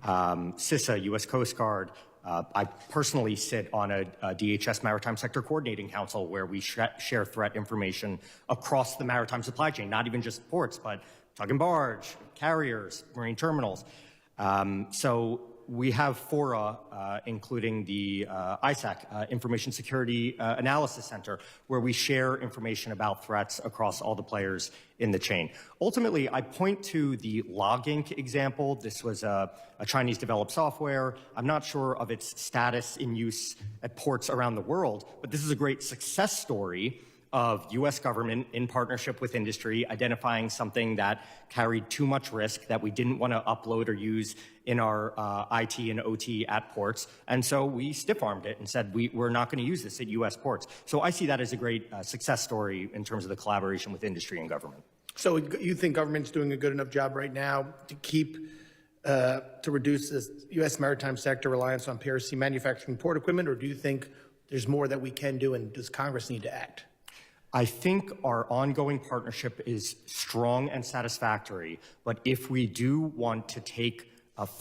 CISA, U.S. Coast Guard. I personally sit on a DHS Maritime Sector Coordinating Council where we share threat information across the maritime supply chain, not even just ports, but tug and barge, carriers, marine terminals. So we have fora, including the ISAC, Information Security Analysis Center, where we share information about threats across all the players in the chain. Ultimately, I point to the LogInc example. This was a Chinese-developed software. I'm not sure of its status in use at ports around the world, but this is a great success story of U.S. government in partnership with industry identifying something that carried too much risk that we didn't want to upload or use in our IT and OT at ports. And so we stiff-armed it and said we're not going to use this at U.S. ports. So I see that as a great success story in terms of the collaboration with industry and government. So you think government's doing a good enough job right now to keep, to reduce the U.S. maritime sector reliance on PRC manufacturing port equipment, or do you think there's more that we can do and does Congress need to act? I think our ongoing partnership is strong and satisfactory, but if we do want to take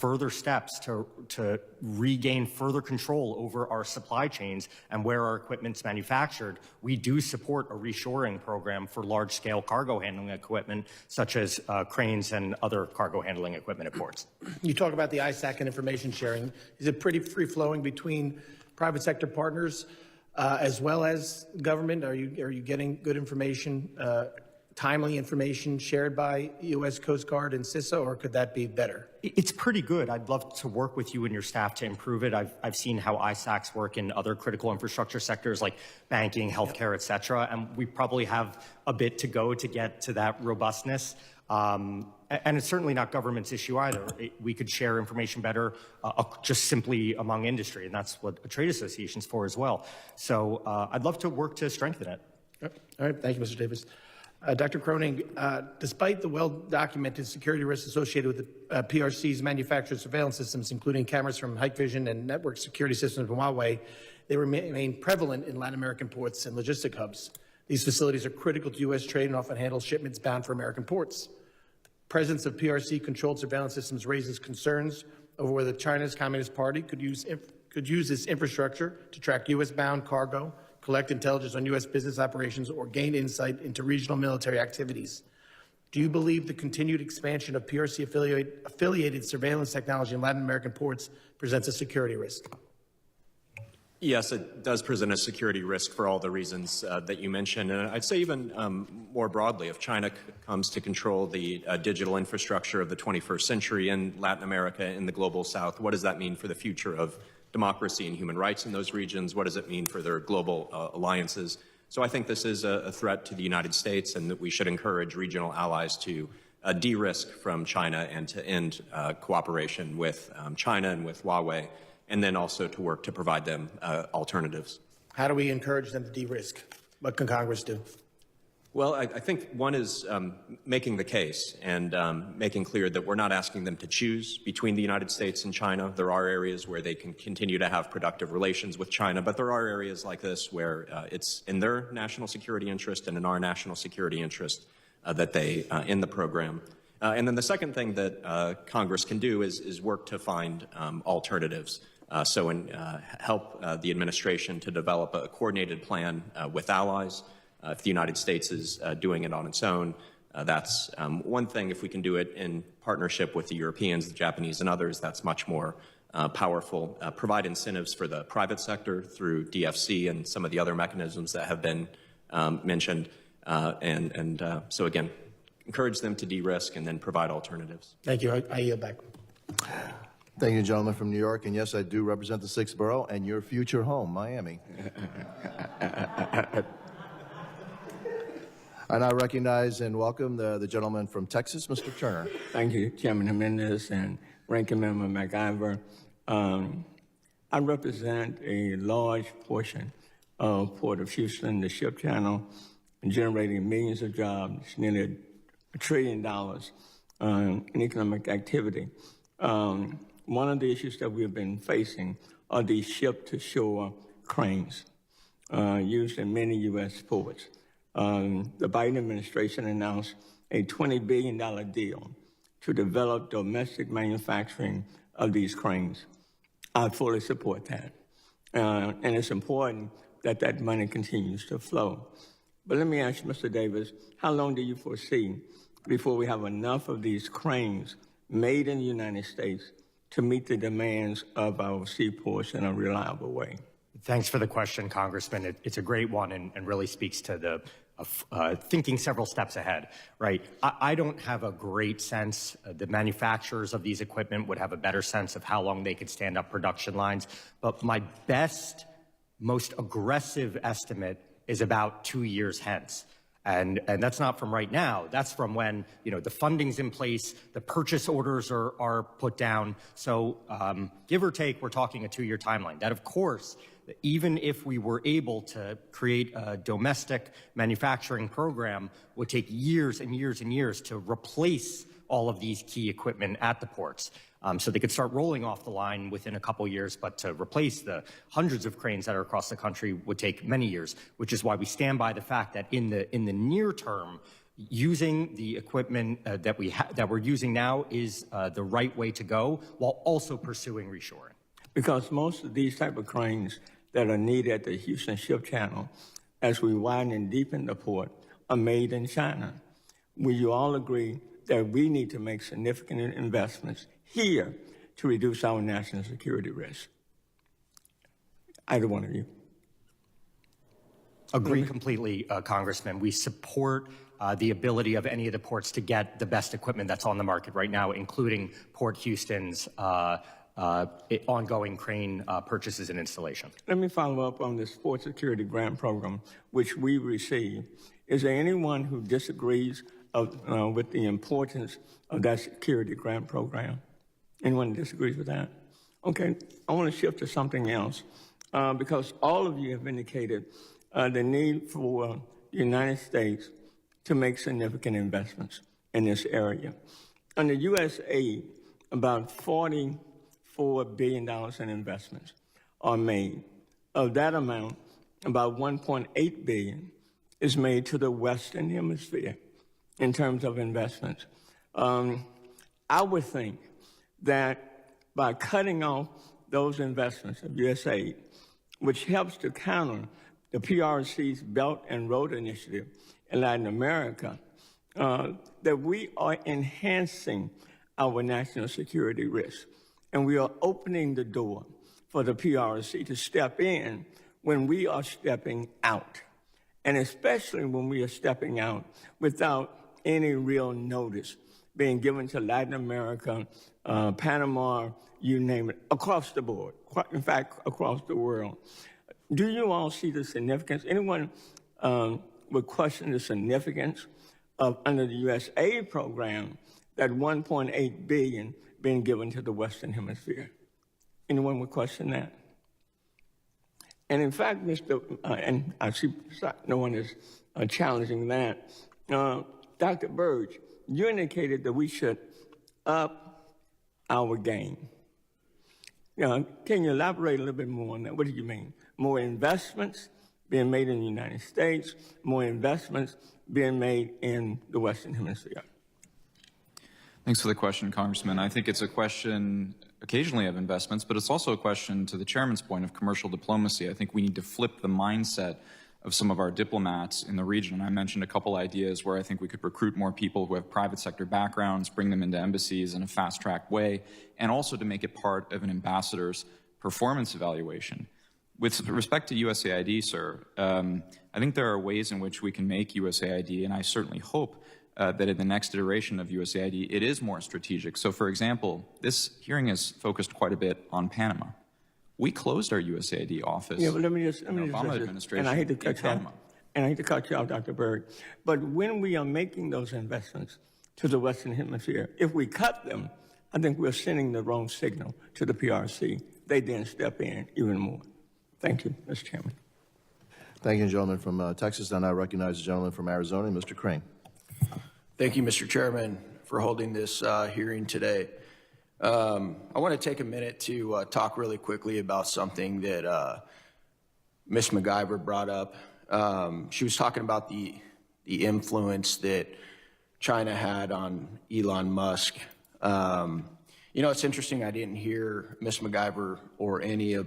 further steps to regain further control over our supply chains and where our equipment's manufactured, we do support a reshoring program for large-scale cargo handling equipment, such as cranes and other cargo handling equipment at ports. You talk about the ISAC and information sharing. Is it pretty free-flowing between private sector partners as well as government? Are you getting good information, timely information shared by U.S. Coast Guard and CISA, or could that be better? It's pretty good. I'd love to work with you and your staff to improve it. I've seen how ISACs work in other critical infrastructure sectors like banking, healthcare, et cetera, and we probably have a bit to go to get to that robustness. And it's certainly not government's issue either. We could share information better just simply among industry, and that's what a trade association's for as well. So I'd love to work to strengthen it. All right. Thank you, Mr. Davis. Dr. Croning, despite the well-documented security risks associated with the PRC's manufactured surveillance systems, including cameras from Hikvision and network security systems from Huawei, they remain prevalent in Latin American ports and logistic hubs. These facilities are critical to U.S. trade and often handle shipments bound for American ports. The presence of PRC-controlled surveillance systems raises concerns over whether China's Communist Party could use this infrastructure to track U.S.-bound cargo, collect intelligence on U.S. business operations, or gain insight into regional military activities. Do you believe the continued expansion of PRC-affiliated surveillance technology in Latin American ports presents a security risk? Yes, it does present a security risk for all the reasons that you mentioned. And I'd say even more broadly, if China comes to control the digital infrastructure of the 21st century in Latin America, in the global south, what does that mean for the future of democracy and human rights in those regions? What does it mean for their global alliances? So I think this is a threat to the United States, and that we should encourage regional allies to de-risk from China and to end cooperation with China and with Huawei, and then also to work to provide them alternatives. How do we encourage them to de-risk? What can Congress do? Well, I think one is making the case and making clear that we're not asking them to choose between the United States and China. There are areas where they can continue to have productive relations with China, but there are areas like this where it's in their national security interest and in our national security interest that they end the program. And then the second thing that Congress can do is work to find alternatives. Help the administration to develop a coordinated plan with allies. If the United States is doing it on its own, that's one thing. If we can do it in partnership with the Europeans, the Japanese, and others, that's much more powerful. Provide incentives for the private sector through DFC and some of the other mechanisms that have been mentioned. So again, encourage them to de-risk and then provide alternatives. Thank you. I yield back. Thank you, gentleman from New York. And yes, I do represent the 6th borough and your future home, Miami. And I recognize and welcome the gentleman from Texas, Mr. Turner. Thank you, Chairman Jimenez and Ranking Member McIver. I represent a large portion of Port of Houston, the ship channel, generating millions of jobs, nearly $1 trillion in economic activity. One of the issues that we've been facing are these ship-to-shore cranes used in many U.S. ports. The Biden administration announced a $20 billion deal to develop domestic manufacturing of these cranes. I fully support that. And it's important that that money continues to flow. But let me ask you, Mr. Davis, how long do you foresee before we have enough of these cranes made in the United States to meet the demands of our seaports in a reliable way? Thanks for the question, Congressman. It's a great one and really speaks to the thinking several steps ahead, right? I don't have a great sense. The manufacturers of these equipment would have a better sense of how long they could stand up production lines. But my best, most aggressive estimate is about 2 years hence. And that's not from right now. That's from when, the funding's in place, the purchase orders are put down. So give or take, we're talking a 2-year timeline. That, of course, even if we were able to create a domestic manufacturing program, would take years and years and years to replace all of these key equipment at the ports. So they could start rolling off the line within a couple years, but to replace the hundreds of cranes that are across the country would take many years, which is why we stand by the fact that in the near term, using the equipment that we're using now is the right way to go, while also pursuing reshoring. Because most of these type of cranes that are needed at the Houston Ship Channel, as we widen and deepen the port, are made in China. Will you all agree that we need to make significant investments here to reduce our national security risk? Either one of you. Agree completely, Congressman. We support the ability of any of the ports to get the best equipment that's on the market right now, including Port Houston's ongoing crane purchases and installation. Let me follow up on this Port Security Grant Program, which we received. Is there anyone who disagrees with the importance of that security grant program? Anyone disagrees with that? Okay, I want to shift to something else because all of you have indicated the need for the United States to make significant investments in this area. Under U.S. aid, about $44 billion in investments are made. Of that amount, about $1.8 billion is made to the Western Hemisphere in terms of investments. I would think that by cutting off those investments of USAID, which helps to counter the PRC's Belt and Road Initiative in Latin America, that we are enhancing our national security risk. And we are opening the door for the PRC to step in when we are stepping out, and especially when we are stepping out without any real notice being given to Latin America, Panama, you name it, across the board, in fact, across the world. Do you all see the significance? Anyone would question the significance of, under the USAID program, that $1.8 billion being given to the Western Hemisphere? Anyone would question that? And in fact, and I see no one is challenging that. Dr. Burge, you indicated that we should up our game. Can you elaborate a little bit more on that? What do you mean? More investments being made in the United States, more investments being made in the Western Hemisphere? Thanks for the question, Congressman. I think it's a question occasionally of investments, but it's also a question, to the chairman's point, of commercial diplomacy. I think we need to flip the mindset of some of our diplomats in the region. I mentioned a couple ideas where I think we could recruit more people who have private sector backgrounds, bring them into embassies in a fast-track way, and also to make it part of an ambassador's performance evaluation. With respect to USAID, sir, I think there are ways in which we can make USAID, and I certainly hope that in the next iteration of USAID, it is more strategic. So, for example, this hearing is focused quite a bit on Panama. We closed our USAID office. Yeah, but let me just Obama administration. And I hate to cut you off. And I hate to cut you off, Dr. Berg. But when we are making those investments to the Western Hemisphere, if we cut them, I think we're sending the wrong signal to the PRC. They then step in even more. Thank you, Mr. Chairman. Thank you, gentleman from Texas. And I recognize the gentleman from Arizona, Mr. Crane. Thank you, Mr. Chairman, for holding this hearing today. I want to take a minute to talk really quickly about something that Ms. MacIver brought up. She was talking about the influence that China had on Elon Musk. You know, it's interesting, I didn't hear Ms. MacIver or any of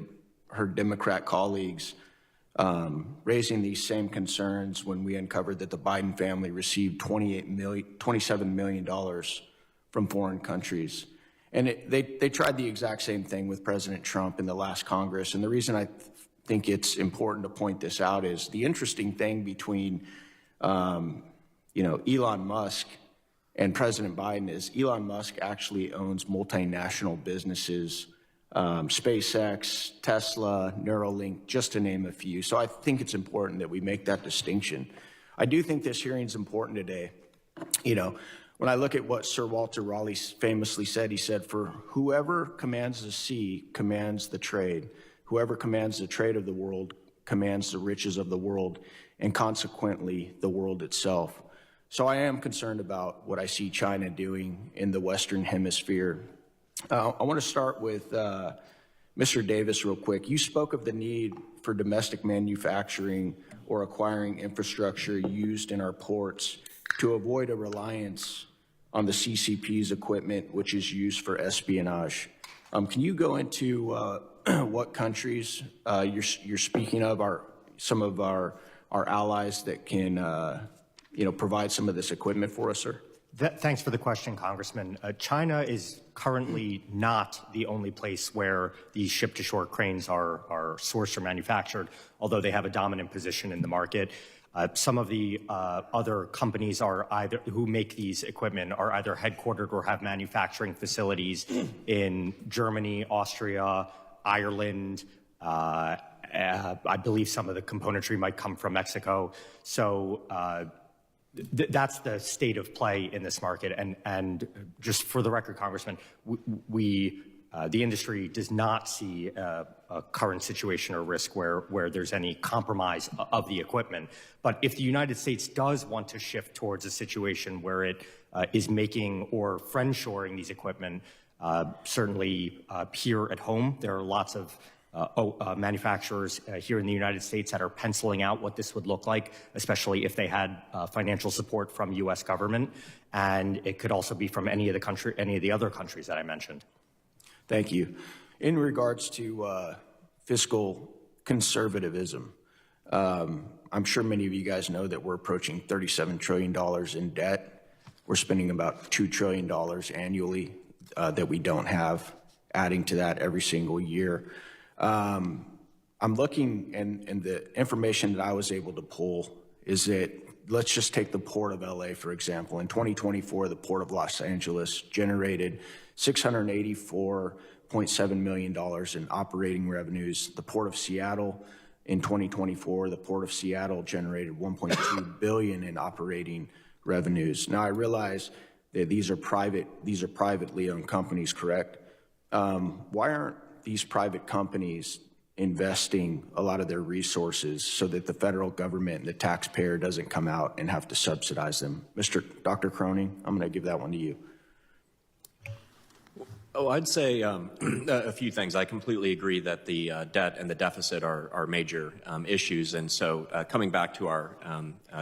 her Democrat colleagues raising these same concerns when we uncovered that the Biden family received $27 million from foreign countries. And they tried the exact same thing with President Trump in the last Congress. And the reason I think it's important to point this out is the interesting thing between, Elon Musk and President Biden is Elon Musk actually owns multinational businesses, SpaceX, Tesla, Neuralink, just to name a few. So I think it's important that we make that distinction. I do think this hearing is important today. You know, when I look at what Sir Walter Raleigh famously said, he said, "For whoever commands the sea commands the trade. Whoever commands the trade of the world commands the riches of the world, and consequently the world itself." So I am concerned about what I see China doing in the Western Hemisphere. I want to start with Mr. Davis real quick. You spoke of the need for domestic manufacturing or acquiring infrastructure used in our ports to avoid a reliance on the CCP's equipment, which is used for espionage. Can you go into what countries you're speaking of are some of our allies that can provide some of this equipment for us, sir? Thanks for the question, Congressman. China is currently not the only place where these ship-to-shore cranes are sourced or manufactured, although they have a dominant position in the market. Some of the other companies who make these equipment are either headquartered or have manufacturing facilities in Germany, Austria, Ireland. I believe some of the componentry might come from Mexico. So that's the state of play in this market. And just for the record, Congressman, the industry does not see a current situation or risk where there's any compromise of the equipment. But if the United States does want to shift towards a situation where it is making or friend-shoring these equipment, certainly here at home, there are lots of manufacturers here in the United States that are penciling out what this would look like, especially if they had financial support from U.S. government. And it could also be from any of the other countries that I mentioned. Thank you. In regards to fiscal conservativism, I'm sure many of you guys know that we're approaching $37 trillion in debt. We're spending about $2 trillion annually that we don't have, adding to that every single year. I'm looking, and the information that I was able to pull is that, let's just take the Port of LA, for example. In 2024, the Port of Los Angeles generated $684.7 million in operating revenues. The Port of Seattle, in 2024, the Port of Seattle generated $1.2 billion in operating revenues. Now, I realize that these are privately owned companies, correct? Why aren't these private companies investing a lot of their resources so that the federal government and the taxpayer doesn't come out and have to subsidize them? Dr. Cronin, I'm going to give that one to you. Oh, I'd say a few things. I completely agree that the debt and the deficit are major issues. And so coming back to our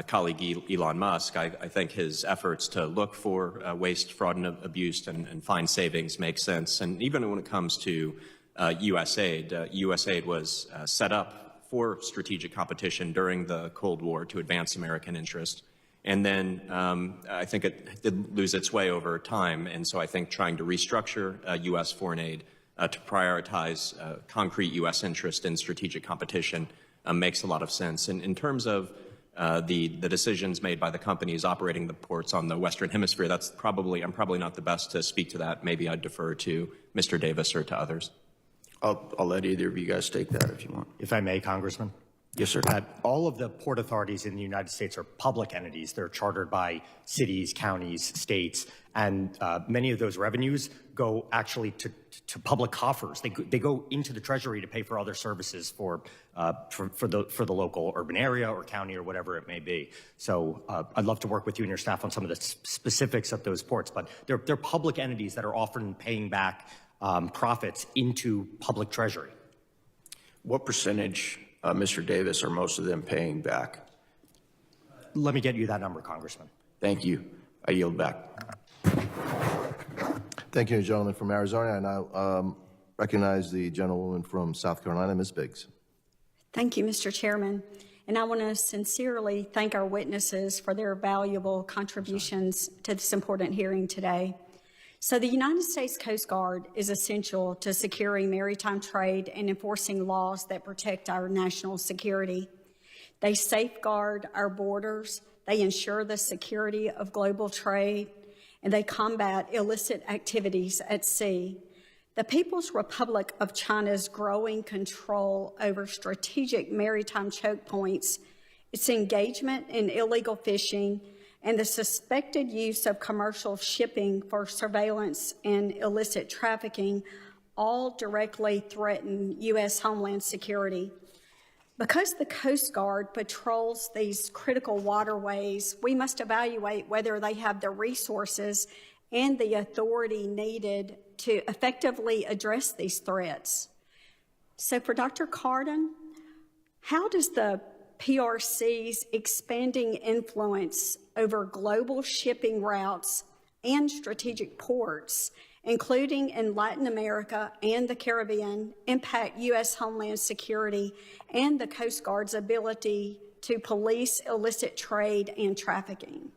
colleague Elon Musk, I think his efforts to look for waste, fraud, and abuse and find savings make sense. And even when it comes to USAID was set up for strategic competition during the Cold War to advance American interest. And then I think it did lose its way over time. And so I think trying to restructure U.S. foreign aid to prioritize concrete U.S. interest in strategic competition makes a lot of sense. And in terms of the decisions made by the companies operating the ports on the Western Hemisphere, I'm probably not the best to speak to that. Maybe I'd defer to Mr. Davis or to others. I'll let either of you guys take that if you want. If I may, Congressman. Yes, sir. All of the port authorities in the United States are public entities. They're chartered by cities, counties, states, and many of those revenues go actually to public coffers. They go into the Treasury to pay for other services for the local urban area or county or whatever it may be. So I'd love to work with you and your staff on some of the specifics of those ports, but they're public entities that are often paying back profits into public treasury. What percentage, Mr. Davis, are most of them paying back? Let me get you that number, Congressman. Thank you. I yield back. Thank you, gentleman from Arizona. I now recognize the gentlewoman from South Carolina, Ms. Biggs. Thank you, Mr. Chairman. And I want to sincerely thank our witnesses for their valuable contributions to this important hearing today. So the United States Coast Guard is essential to securing maritime trade and enforcing laws that protect our national security. They safeguard our borders, they ensure the security of global trade, and they combat illicit activities at sea. The People's Republic of China's growing control over strategic maritime choke points, its engagement in illegal fishing, and the suspected use of commercial shipping for surveillance and illicit trafficking all directly threaten U.S. homeland security. Because the Coast Guard patrols these critical waterways, we must evaluate whether they have the resources and the authority needed to effectively address these threats. So for Dr. Cardin, how does the PRC's expanding influence over global shipping routes and strategic ports, including in Latin America and the Caribbean, impact U.S. homeland security and the Coast Guard's ability to police illicit trade and trafficking?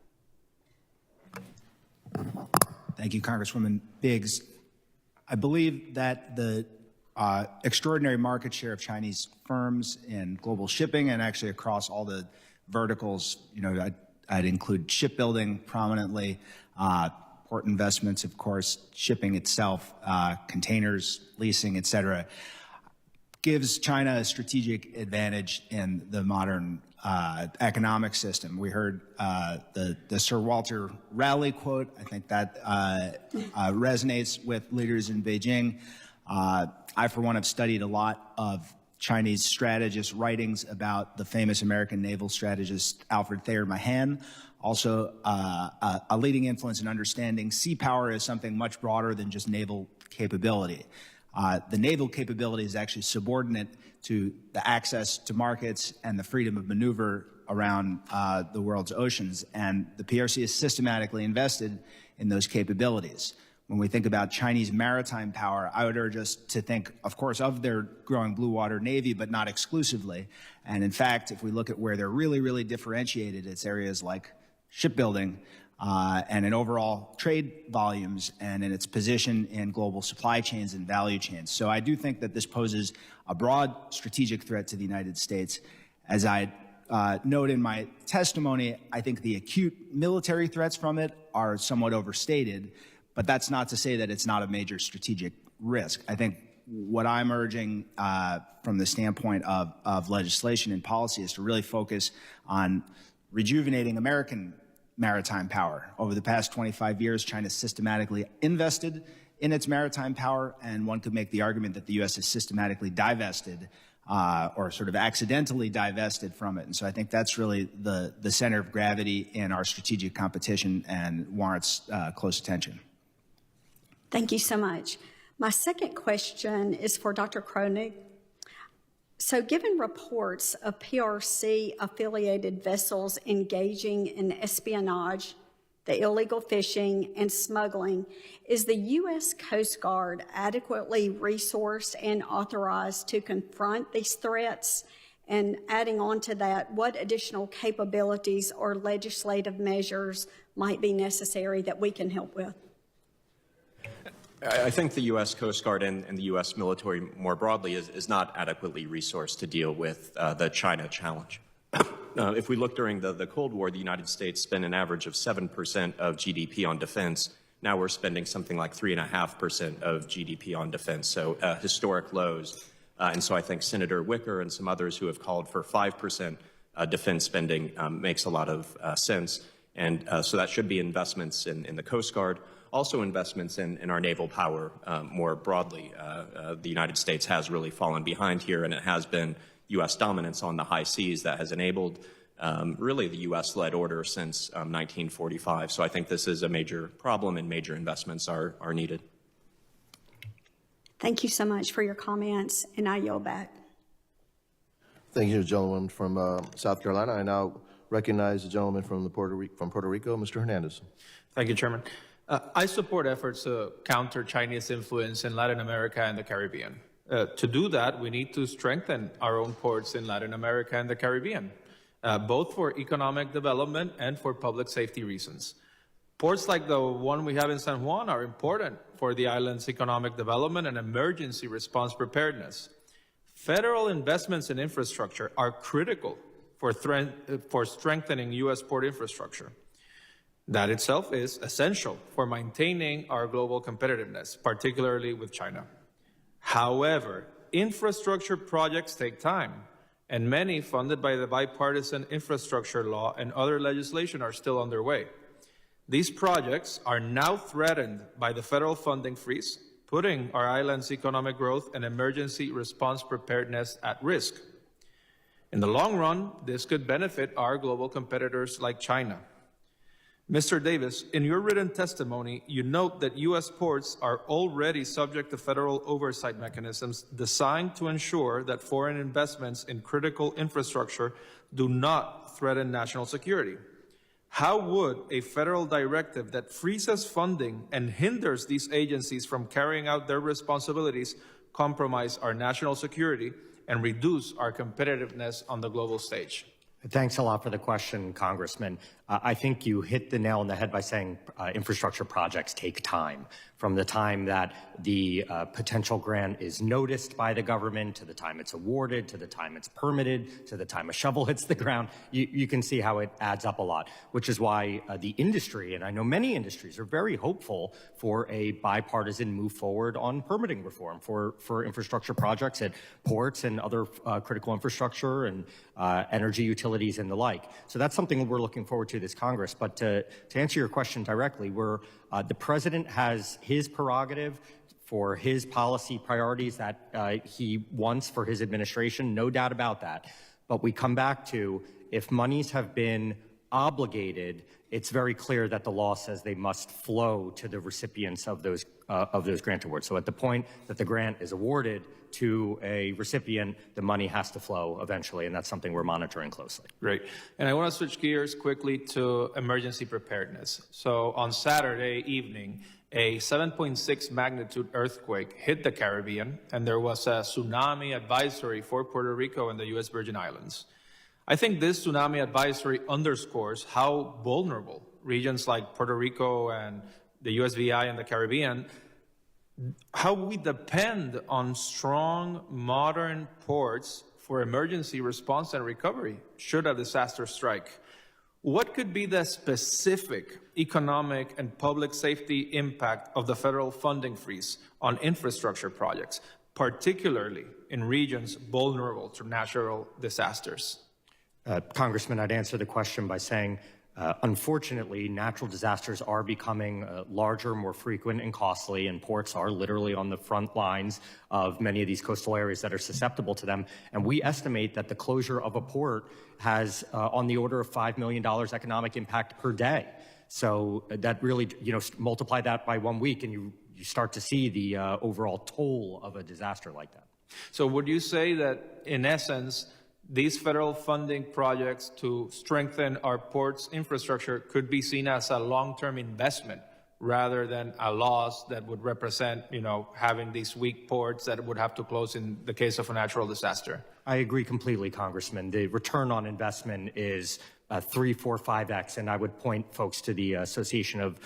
Thank you, Congresswoman Biggs. I believe that the extraordinary market share of Chinese firms in global shipping and actually across all the verticals, I'd include shipbuilding prominently, port investments, of course, shipping itself, containers, leasing, et cetera, gives China a strategic advantage in the modern economic system. We heard the Sir Walter Raleigh quote. I think that resonates with leaders in Beijing. I, for one, have studied a lot of Chinese strategists' writings about the famous American naval strategist Alfred Thayer Mahan, also a leading influence in understanding sea power as something much broader than just naval capability. The naval capability is actually subordinate to the access to markets and the freedom of maneuver around the world's oceans, and the PRC is systematically invested in those capabilities. when we think about Chinese maritime power, I would urge us to think, of course, of their growing blue water navy, but not exclusively. And in fact, if we look at where they're really, really differentiated, it's areas like shipbuilding and in overall trade volumes and in its position in global supply chains and value chains. So I do think that this poses a broad strategic threat to the United States. As I note in my testimony, I think the acute military threats from it are somewhat overstated, but that's not to say that it's not a major strategic risk. I think what I'm urging from the standpoint of legislation and policy is to really focus on rejuvenating American maritime power. Over the past 25 years, China systematically invested in its maritime power, and one could make the argument that the U.S. has systematically divested or sort of accidentally divested from it. And so I think that's really the center of gravity in our strategic competition and warrants close attention. Thank you so much. My second question is for Dr. Kronig. So given reports of PRC-affiliated vessels engaging in espionage, the illegal fishing, and smuggling, is the U.S. Coast Guard adequately resourced and authorized to confront these threats? And adding on to that, what additional capabilities or legislative measures might be necessary that we can help with? I think the U.S. Coast Guard and the U.S. military more broadly is not adequately resourced to deal with the China challenge. If we look during the Cold War, the United States spent an average of 7% of GDP on defense. Now we're spending something like 3.5% of GDP on defense, so historic lows. And so I think Senator Wicker and some others who have called for 5% defense spending makes a lot of sense. And so that should be investments in the Coast Guard, also investments in our naval power more broadly. The United States has really fallen behind here, and it has been U.S. dominance on the high seas that has enabled really the U.S.-led order since 1945. So I think this is a major problem, and major investments are needed. Thank you so much for your comments, and I yield back. Thank you, gentleman from South Carolina. I now recognize the gentleman from Puerto Rico, Mr. Hernandez. Thank you, Chairman. I support efforts to counter Chinese influence in Latin America and the Caribbean. To do that, we need to strengthen our own ports in Latin America and the Caribbean, both for economic development and for public safety reasons. Ports like the one we have in San Juan are important for the island's economic development and emergency response preparedness. Federal investments in infrastructure are critical for strengthening U.S. port infrastructure. That itself is essential for maintaining our global competitiveness, particularly with China. However, infrastructure projects take time, and many funded by the bipartisan infrastructure law and other legislation are still underway. These projects are now threatened by the federal funding freeze, putting our island's economic growth and emergency response preparedness at risk. In the long run, this could benefit our global competitors like China. Mr. Davis, in your written testimony, you note that U.S. ports are already subject to federal oversight mechanisms designed to ensure that foreign investments in critical infrastructure do not threaten national security. How would a federal directive that freezes funding and hinders these agencies from carrying out their responsibilities compromise our national security and reduce our competitiveness on the global stage? Thanks a lot for the question, Congressman. I think you hit the nail on the head by saying infrastructure projects take time. From the time that the potential grant is noticed by the government, to the time it's awarded, to the time it's permitted, to the time a shovel hits the ground, you can see how it adds up a lot, which is why the industry, and I know many industries, are very hopeful for a bipartisan move forward on permitting reform for infrastructure projects at ports and other critical infrastructure and energy utilities and the like. So that's something we're looking forward to this Congress. But to answer your question directly, the president has his prerogative for his policy priorities that he wants for his administration, no doubt about that. But we come back to, if monies have been obligated, it's very clear that the law says they must flow to the recipients of those grant awards. So at the point that the grant is awarded to a recipient, the money has to flow eventually, and that's something we're monitoring closely. Great. And I want to switch gears quickly to emergency preparedness. So on Saturday evening, a 7.6 magnitude earthquake hit the Caribbean, and there was a tsunami advisory for Puerto Rico and the U.S. Virgin Islands. I think this tsunami advisory underscores how vulnerable regions like Puerto Rico and the USVI and the Caribbean, how we depend on strong, modern ports for emergency response and recovery should a disaster strike. What could be the specific economic and public safety impact of the federal funding freeze on infrastructure projects, particularly in regions vulnerable to natural disasters? Congressman, I'd answer the question by saying, unfortunately, natural disasters are becoming larger, more frequent, and costly, and ports are literally on the front lines of many of these coastal areas that are susceptible to them. And we estimate that the closure of a port has on the order of $5 million economic impact per day. So that really, multiply that by 1 week, and you start to see the overall toll of a disaster like that. So would you say that, in essence, these federal funding projects to strengthen our ports infrastructure could be seen as a long-term investment rather than a loss that would represent, having these weak ports that would have to close in the case of a natural disaster? I agree completely, Congressman. The return on investment is 3, 4, 5x, and I would point folks to the Association of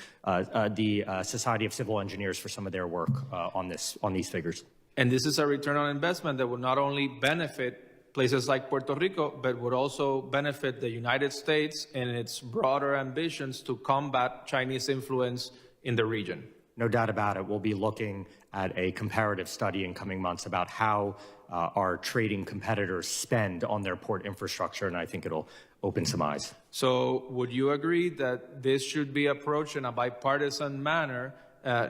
the Society of Civil Engineers for some of their work on these figures. And this is a return on investment that would not only benefit places like Puerto Rico, but would also benefit the United States in its broader ambitions to combat Chinese influence in the region. No doubt about it. We'll be looking at a comparative study in coming months about how our trading competitors spend on their port infrastructure, and I think it'll open some eyes. So would you agree that this should be approached in a bipartisan manner,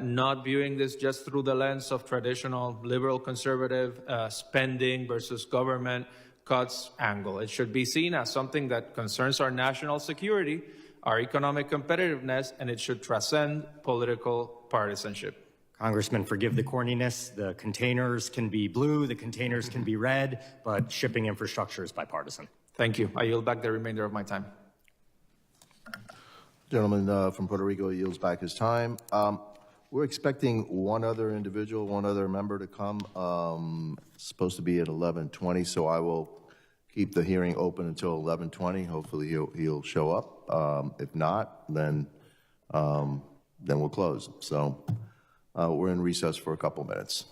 not viewing this just through the lens of traditional liberal conservative spending versus government cuts angle? It should be seen as something that concerns our national security, our economic competitiveness, and it should transcend political partisanship. Congressman, forgive the corniness. The containers can be blue, the containers can be red, but shipping infrastructure is bipartisan. Thank you. I yield back the remainder of my time. Gentleman from Puerto Rico yields back his time. We're expecting one other individual, one other member to come. It's supposed to be at 11:20, so I will keep the hearing open until 11:20. Hopefully he'll show up. If not, then we'll close. So we're in recess for a couple minutes.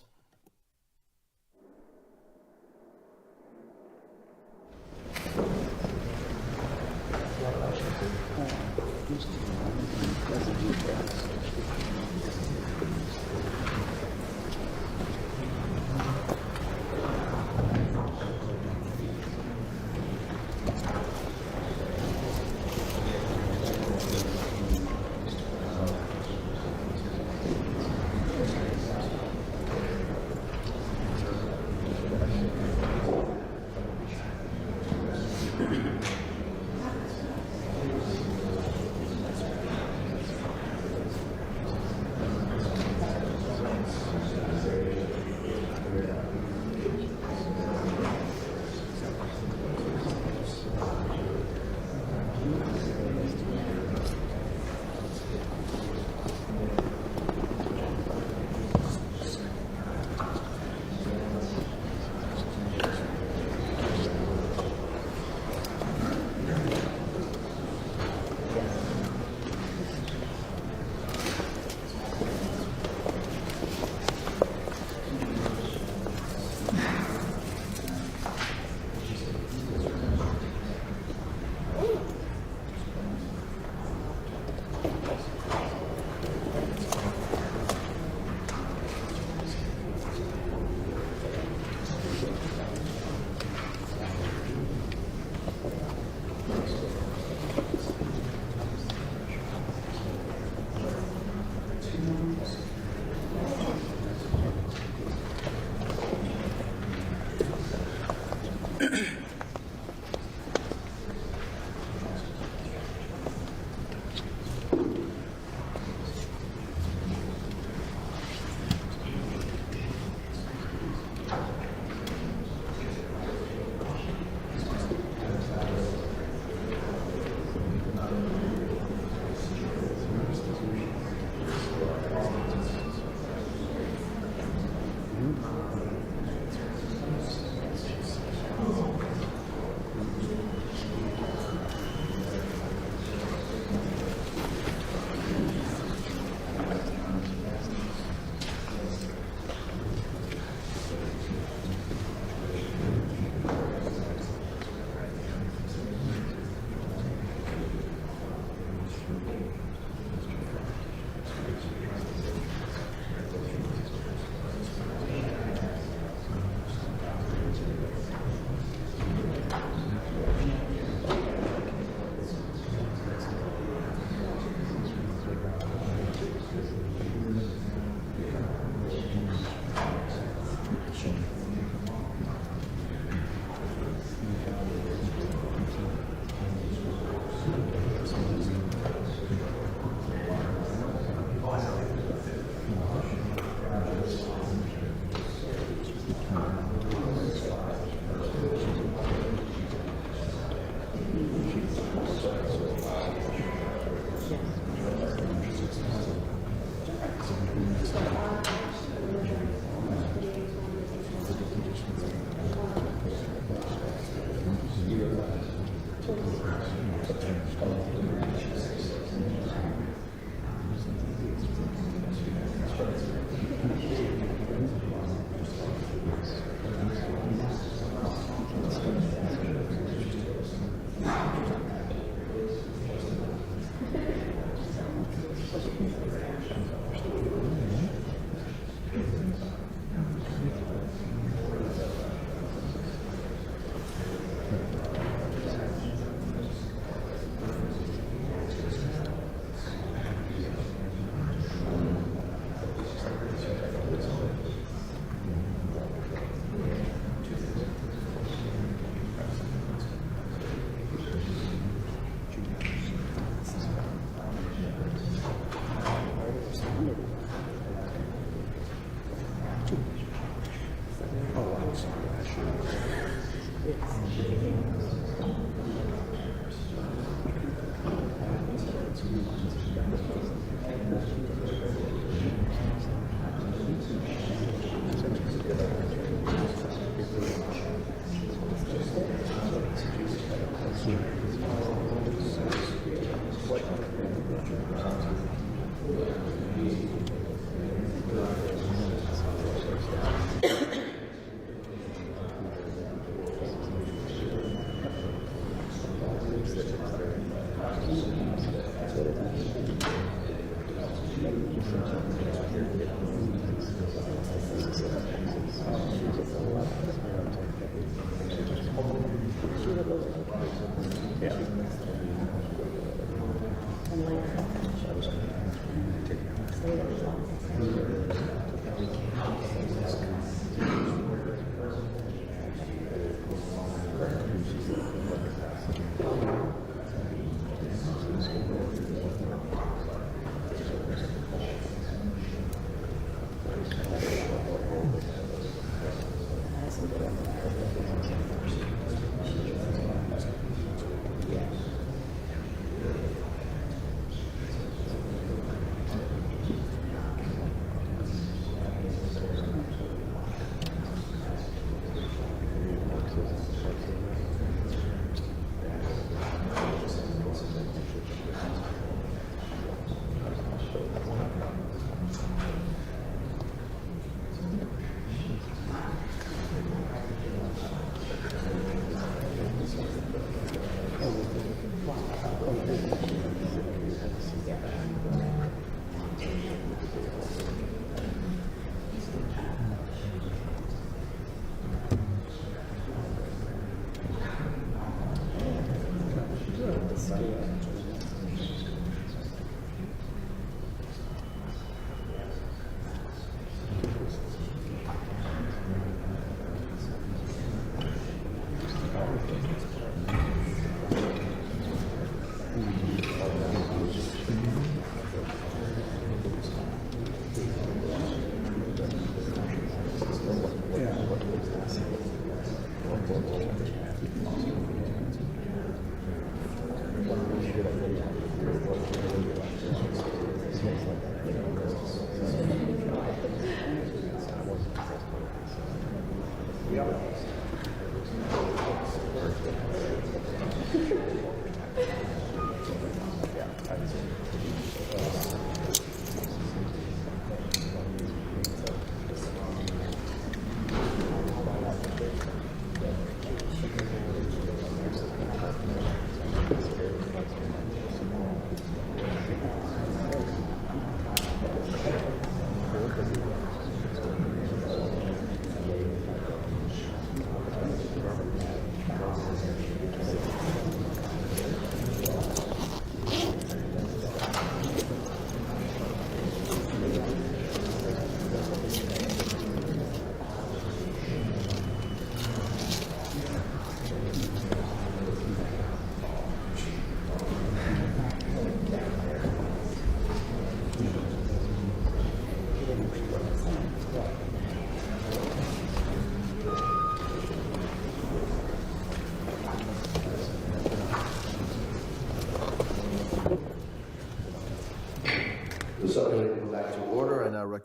Thank you.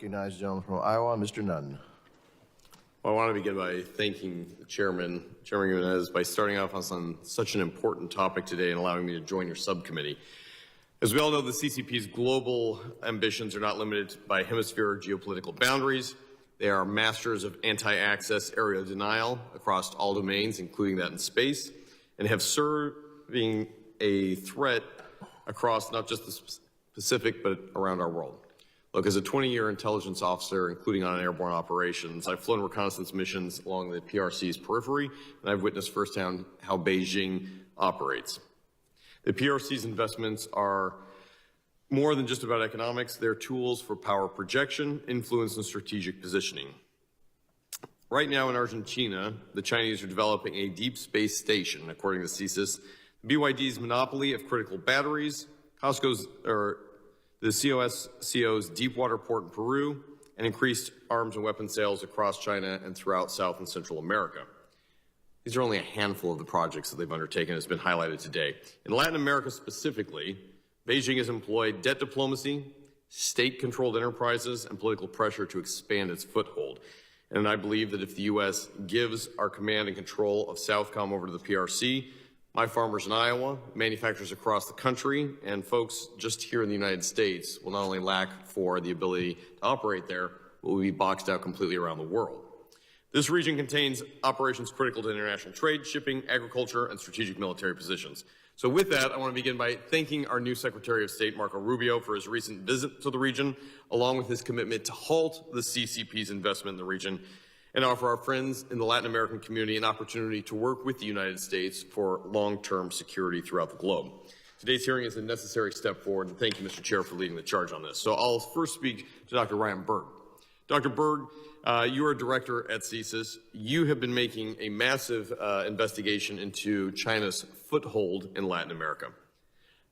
recognize the gentleman from Iowa, Mr. Nunn. Well, I want to begin by thanking the Chairman Jimenez, by starting off on such an important topic today and allowing me to join your subcommittee. As we all know, the CCP's global ambitions are not limited by hemispheric geopolitical boundaries. They are masters of anti-access area denial across all domains, including that in space, and have serving a threat across not just the Pacific, but around our world. Look, as a 20-year intelligence officer, including on airborne operations, I've flown reconnaissance missions along the PRC's periphery, and I've witnessed firsthand how Beijing operates. The PRC's investments are more than just about economics. They're tools for power projection, influence, and strategic positioning. Right now in Argentina, the Chinese are developing a deep space station, according to CSIS. BYD's monopoly of critical batteries, the COSCO's deep water port in Peru, and increased arms and weapons sales across China and throughout South and Central America. These are only a handful of the projects that they've undertaken, as has been highlighted today. In Latin America specifically, Beijing has employed debt diplomacy, state-controlled enterprises, and political pressure to expand its foothold. And I believe that if the U.S. gives our command and control of Southcom over to the PRC, my farmers in Iowa, manufacturers across the country, and folks just here in the United States will not only lack for the ability to operate there, but will be boxed out completely around the world. This region contains operations critical to international trade, shipping, agriculture, and strategic military positions. So with that, I want to begin by thanking our new Secretary of State, Marco Rubio, for his recent visit to the region, along with his commitment to halt the CCP's investment in the region and offer our friends in the Latin American community an opportunity to work with the United States for long-term security throughout the globe. Today's hearing is a necessary step forward, and thank you, Mr. Chair, for leading the charge on this. So I'll first speak to Dr. Ryan Berg. Dr. Berg, you are a director at CSIS. You have been making a massive investigation into China's foothold in Latin America.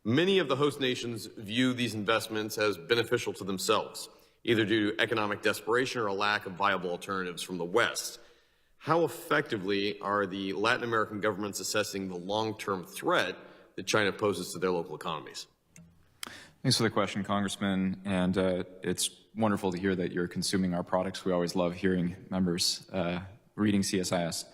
Many of the host nations view these investments as beneficial to themselves, either due to economic desperation or a lack of viable alternatives from the West. How effectively are the Latin American governments assessing the long-term threat that China poses to their local economies? Thanks for the question, Congressman. And it's wonderful to hear that you're consuming our products. We always love hearing members reading CSIS.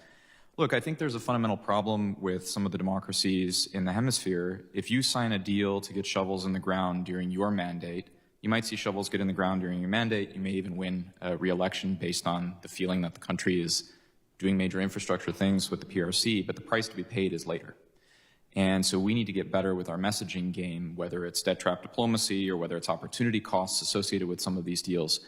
Look, I think there's a fundamental problem with some of the democracies in the hemisphere. If you sign a deal to get shovels in the ground during your mandate, you might see shovels get in the ground during your mandate. You may even win a re-election based on the feeling that the country is doing major infrastructure things with the PRC, but the price to be paid is later. And so we need to get better with our messaging game, whether it's debt trap diplomacy or whether it's opportunity costs associated with some of these deals,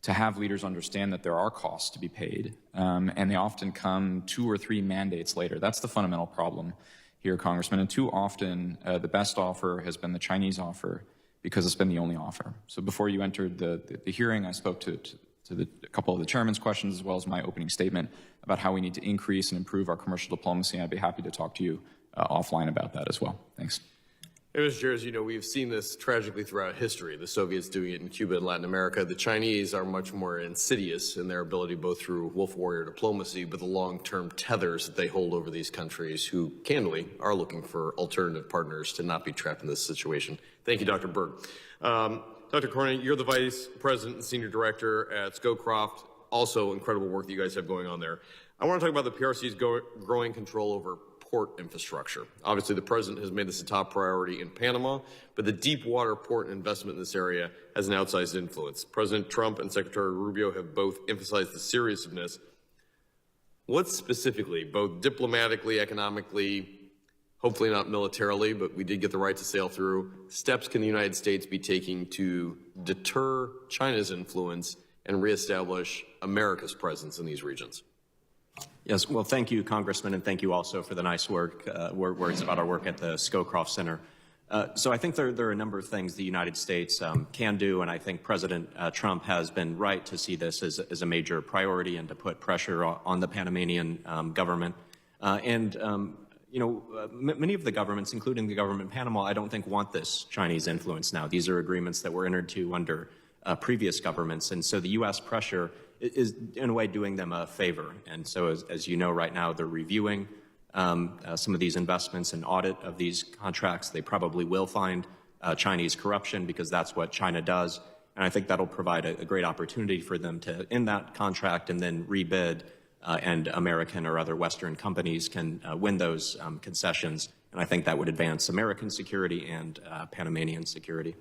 to have leaders understand that there are costs to be paid, and they often come 2 or 3 mandates later. That's the fundamental problem here, Congressman. And too often, the best offer has been the Chinese offer, because it's been the only offer. So before you entered the hearing, I spoke to a couple of the chairman's questions as well as my opening statement about how we need to increase and improve our commercial diplomacy. I'd be happy to talk to you offline about that as well. Thanks. Mr. Chair, as you know, we've seen this tragically throughout history. The Soviets doing it in Cuba and Latin America. The Chinese are much more insidious in their ability, both through wolf warrior diplomacy, but the long-term tethers that they hold over these countries who, candidly, are looking for alternative partners to not be trapped in this situation. Thank you, Dr. Berg. Dr. Cornyn, you're the Vice President and Senior Director at Scowcroft. Also, incredible work that you guys have going on there. I want to talk about the PRC's growing control over port infrastructure. Obviously, the President has made this a top priority in Panama, but the deep water port investment in this area has an outsized influence. President Trump and Secretary Rubio have both emphasized the seriousness. What specifically, both diplomatically, economically, hopefully not militarily, but we did get the right to sail through, steps can the United States be taking to deter China's influence and reestablish America's presence in these regions? Yes, well, thank you, Congressman, and thank you also for the nice words about our work at the Scowcroft Center. So I think there are a number of things the United States can do, and I think President Trump has been right to see this as a major priority and to put pressure on the Panamanian government. Many of the governments, including the government in Panama, I don't think want this Chinese influence now. These are agreements that were entered to under previous governments, and so the U.S. pressure is in a way doing them a favor. And so as you know, right now they're reviewing some of these investments and audit of these contracts. They probably will find Chinese corruption because that's what China does. And I think that'll provide a great opportunity for them to end that contract and then rebid, and American or other Western companies can win those concessions. And I think that would advance American security and Panamanian security.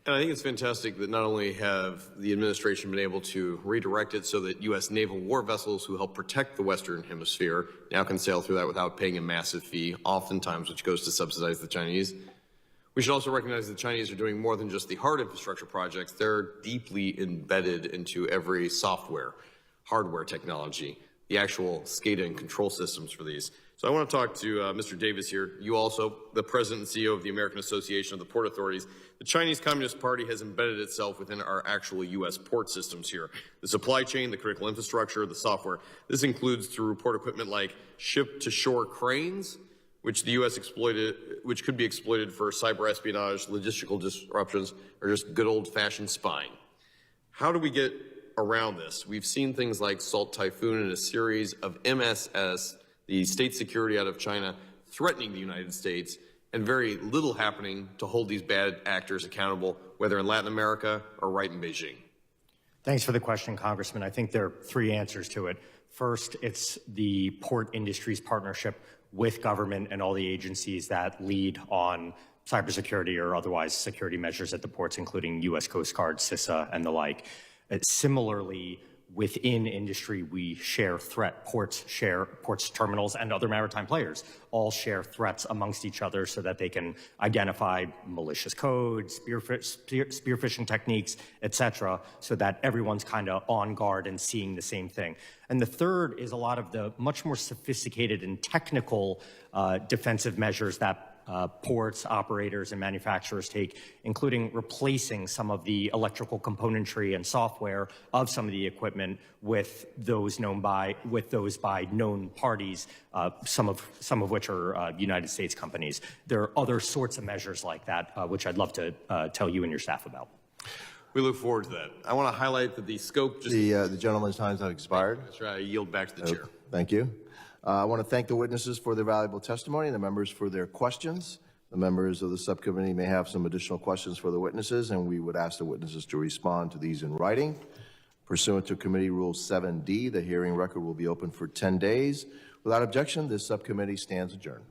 And I think it's fantastic that not only have the administration been able to redirect it so that U.S. naval war vessels who help protect the Western Hemisphere now can sail through that without paying a massive fee, oftentimes which goes to subsidize the Chinese. We should also recognize that the Chinese are doing more than just the hard infrastructure projects. They're deeply embedded into every software, hardware technology, the actual SCADA and control systems for these. So I want to talk to Mr. Davis here. You also, the president and CEO of the American Association of the Port Authorities. The Chinese Communist Party has embedded itself within our actual U.S. port systems here. The supply chain, the critical infrastructure, the software. This includes through port equipment like ship-to-shore cranes, which the U.S. which could be exploited for cyber espionage, logistical disruptions, or just good old-fashioned spying. How do we get around this? We've seen things like Salt Typhoon and a series of MSS, the state security out of China, threatening the United States, and very little happening to hold these bad actors accountable, whether in Latin America or right in Beijing. Thanks for the question, Congressman. I think there are three answers to it. First, it's the port industry's partnership with government and all the agencies that lead on cybersecurity or otherwise security measures at the ports, including U.S. Coast Guard, CISA, and the like. Similarly, within industry, we share ports, terminals, and other maritime players all share threats amongst each other so that they can identify malicious code, spearfishing techniques, et cetera, so that everyone's kind of on guard and seeing the same thing. And the third is a lot of the much more sophisticated and technical defensive measures that ports, operators, and manufacturers take, including replacing some of the electrical componentry and software of some of the equipment with those by known parties, some of which are United States companies. There are other sorts of measures like that, which I'd love to tell you and your staff about. We look forward to that. I want to highlight that the scope just... The gentleman's time has expired. That's right. I yield back to the chair. Thank you. I want to thank the witnesses for their valuable testimony and the members for their questions. The members of the subcommittee may have some additional questions for the witnesses, and we would ask the witnesses to respond to these in writing. Pursuant to Committee Rule 7D, the hearing record will be open for 10 days. Without objection, this subcommittee stands adjourned.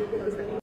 close that meeting.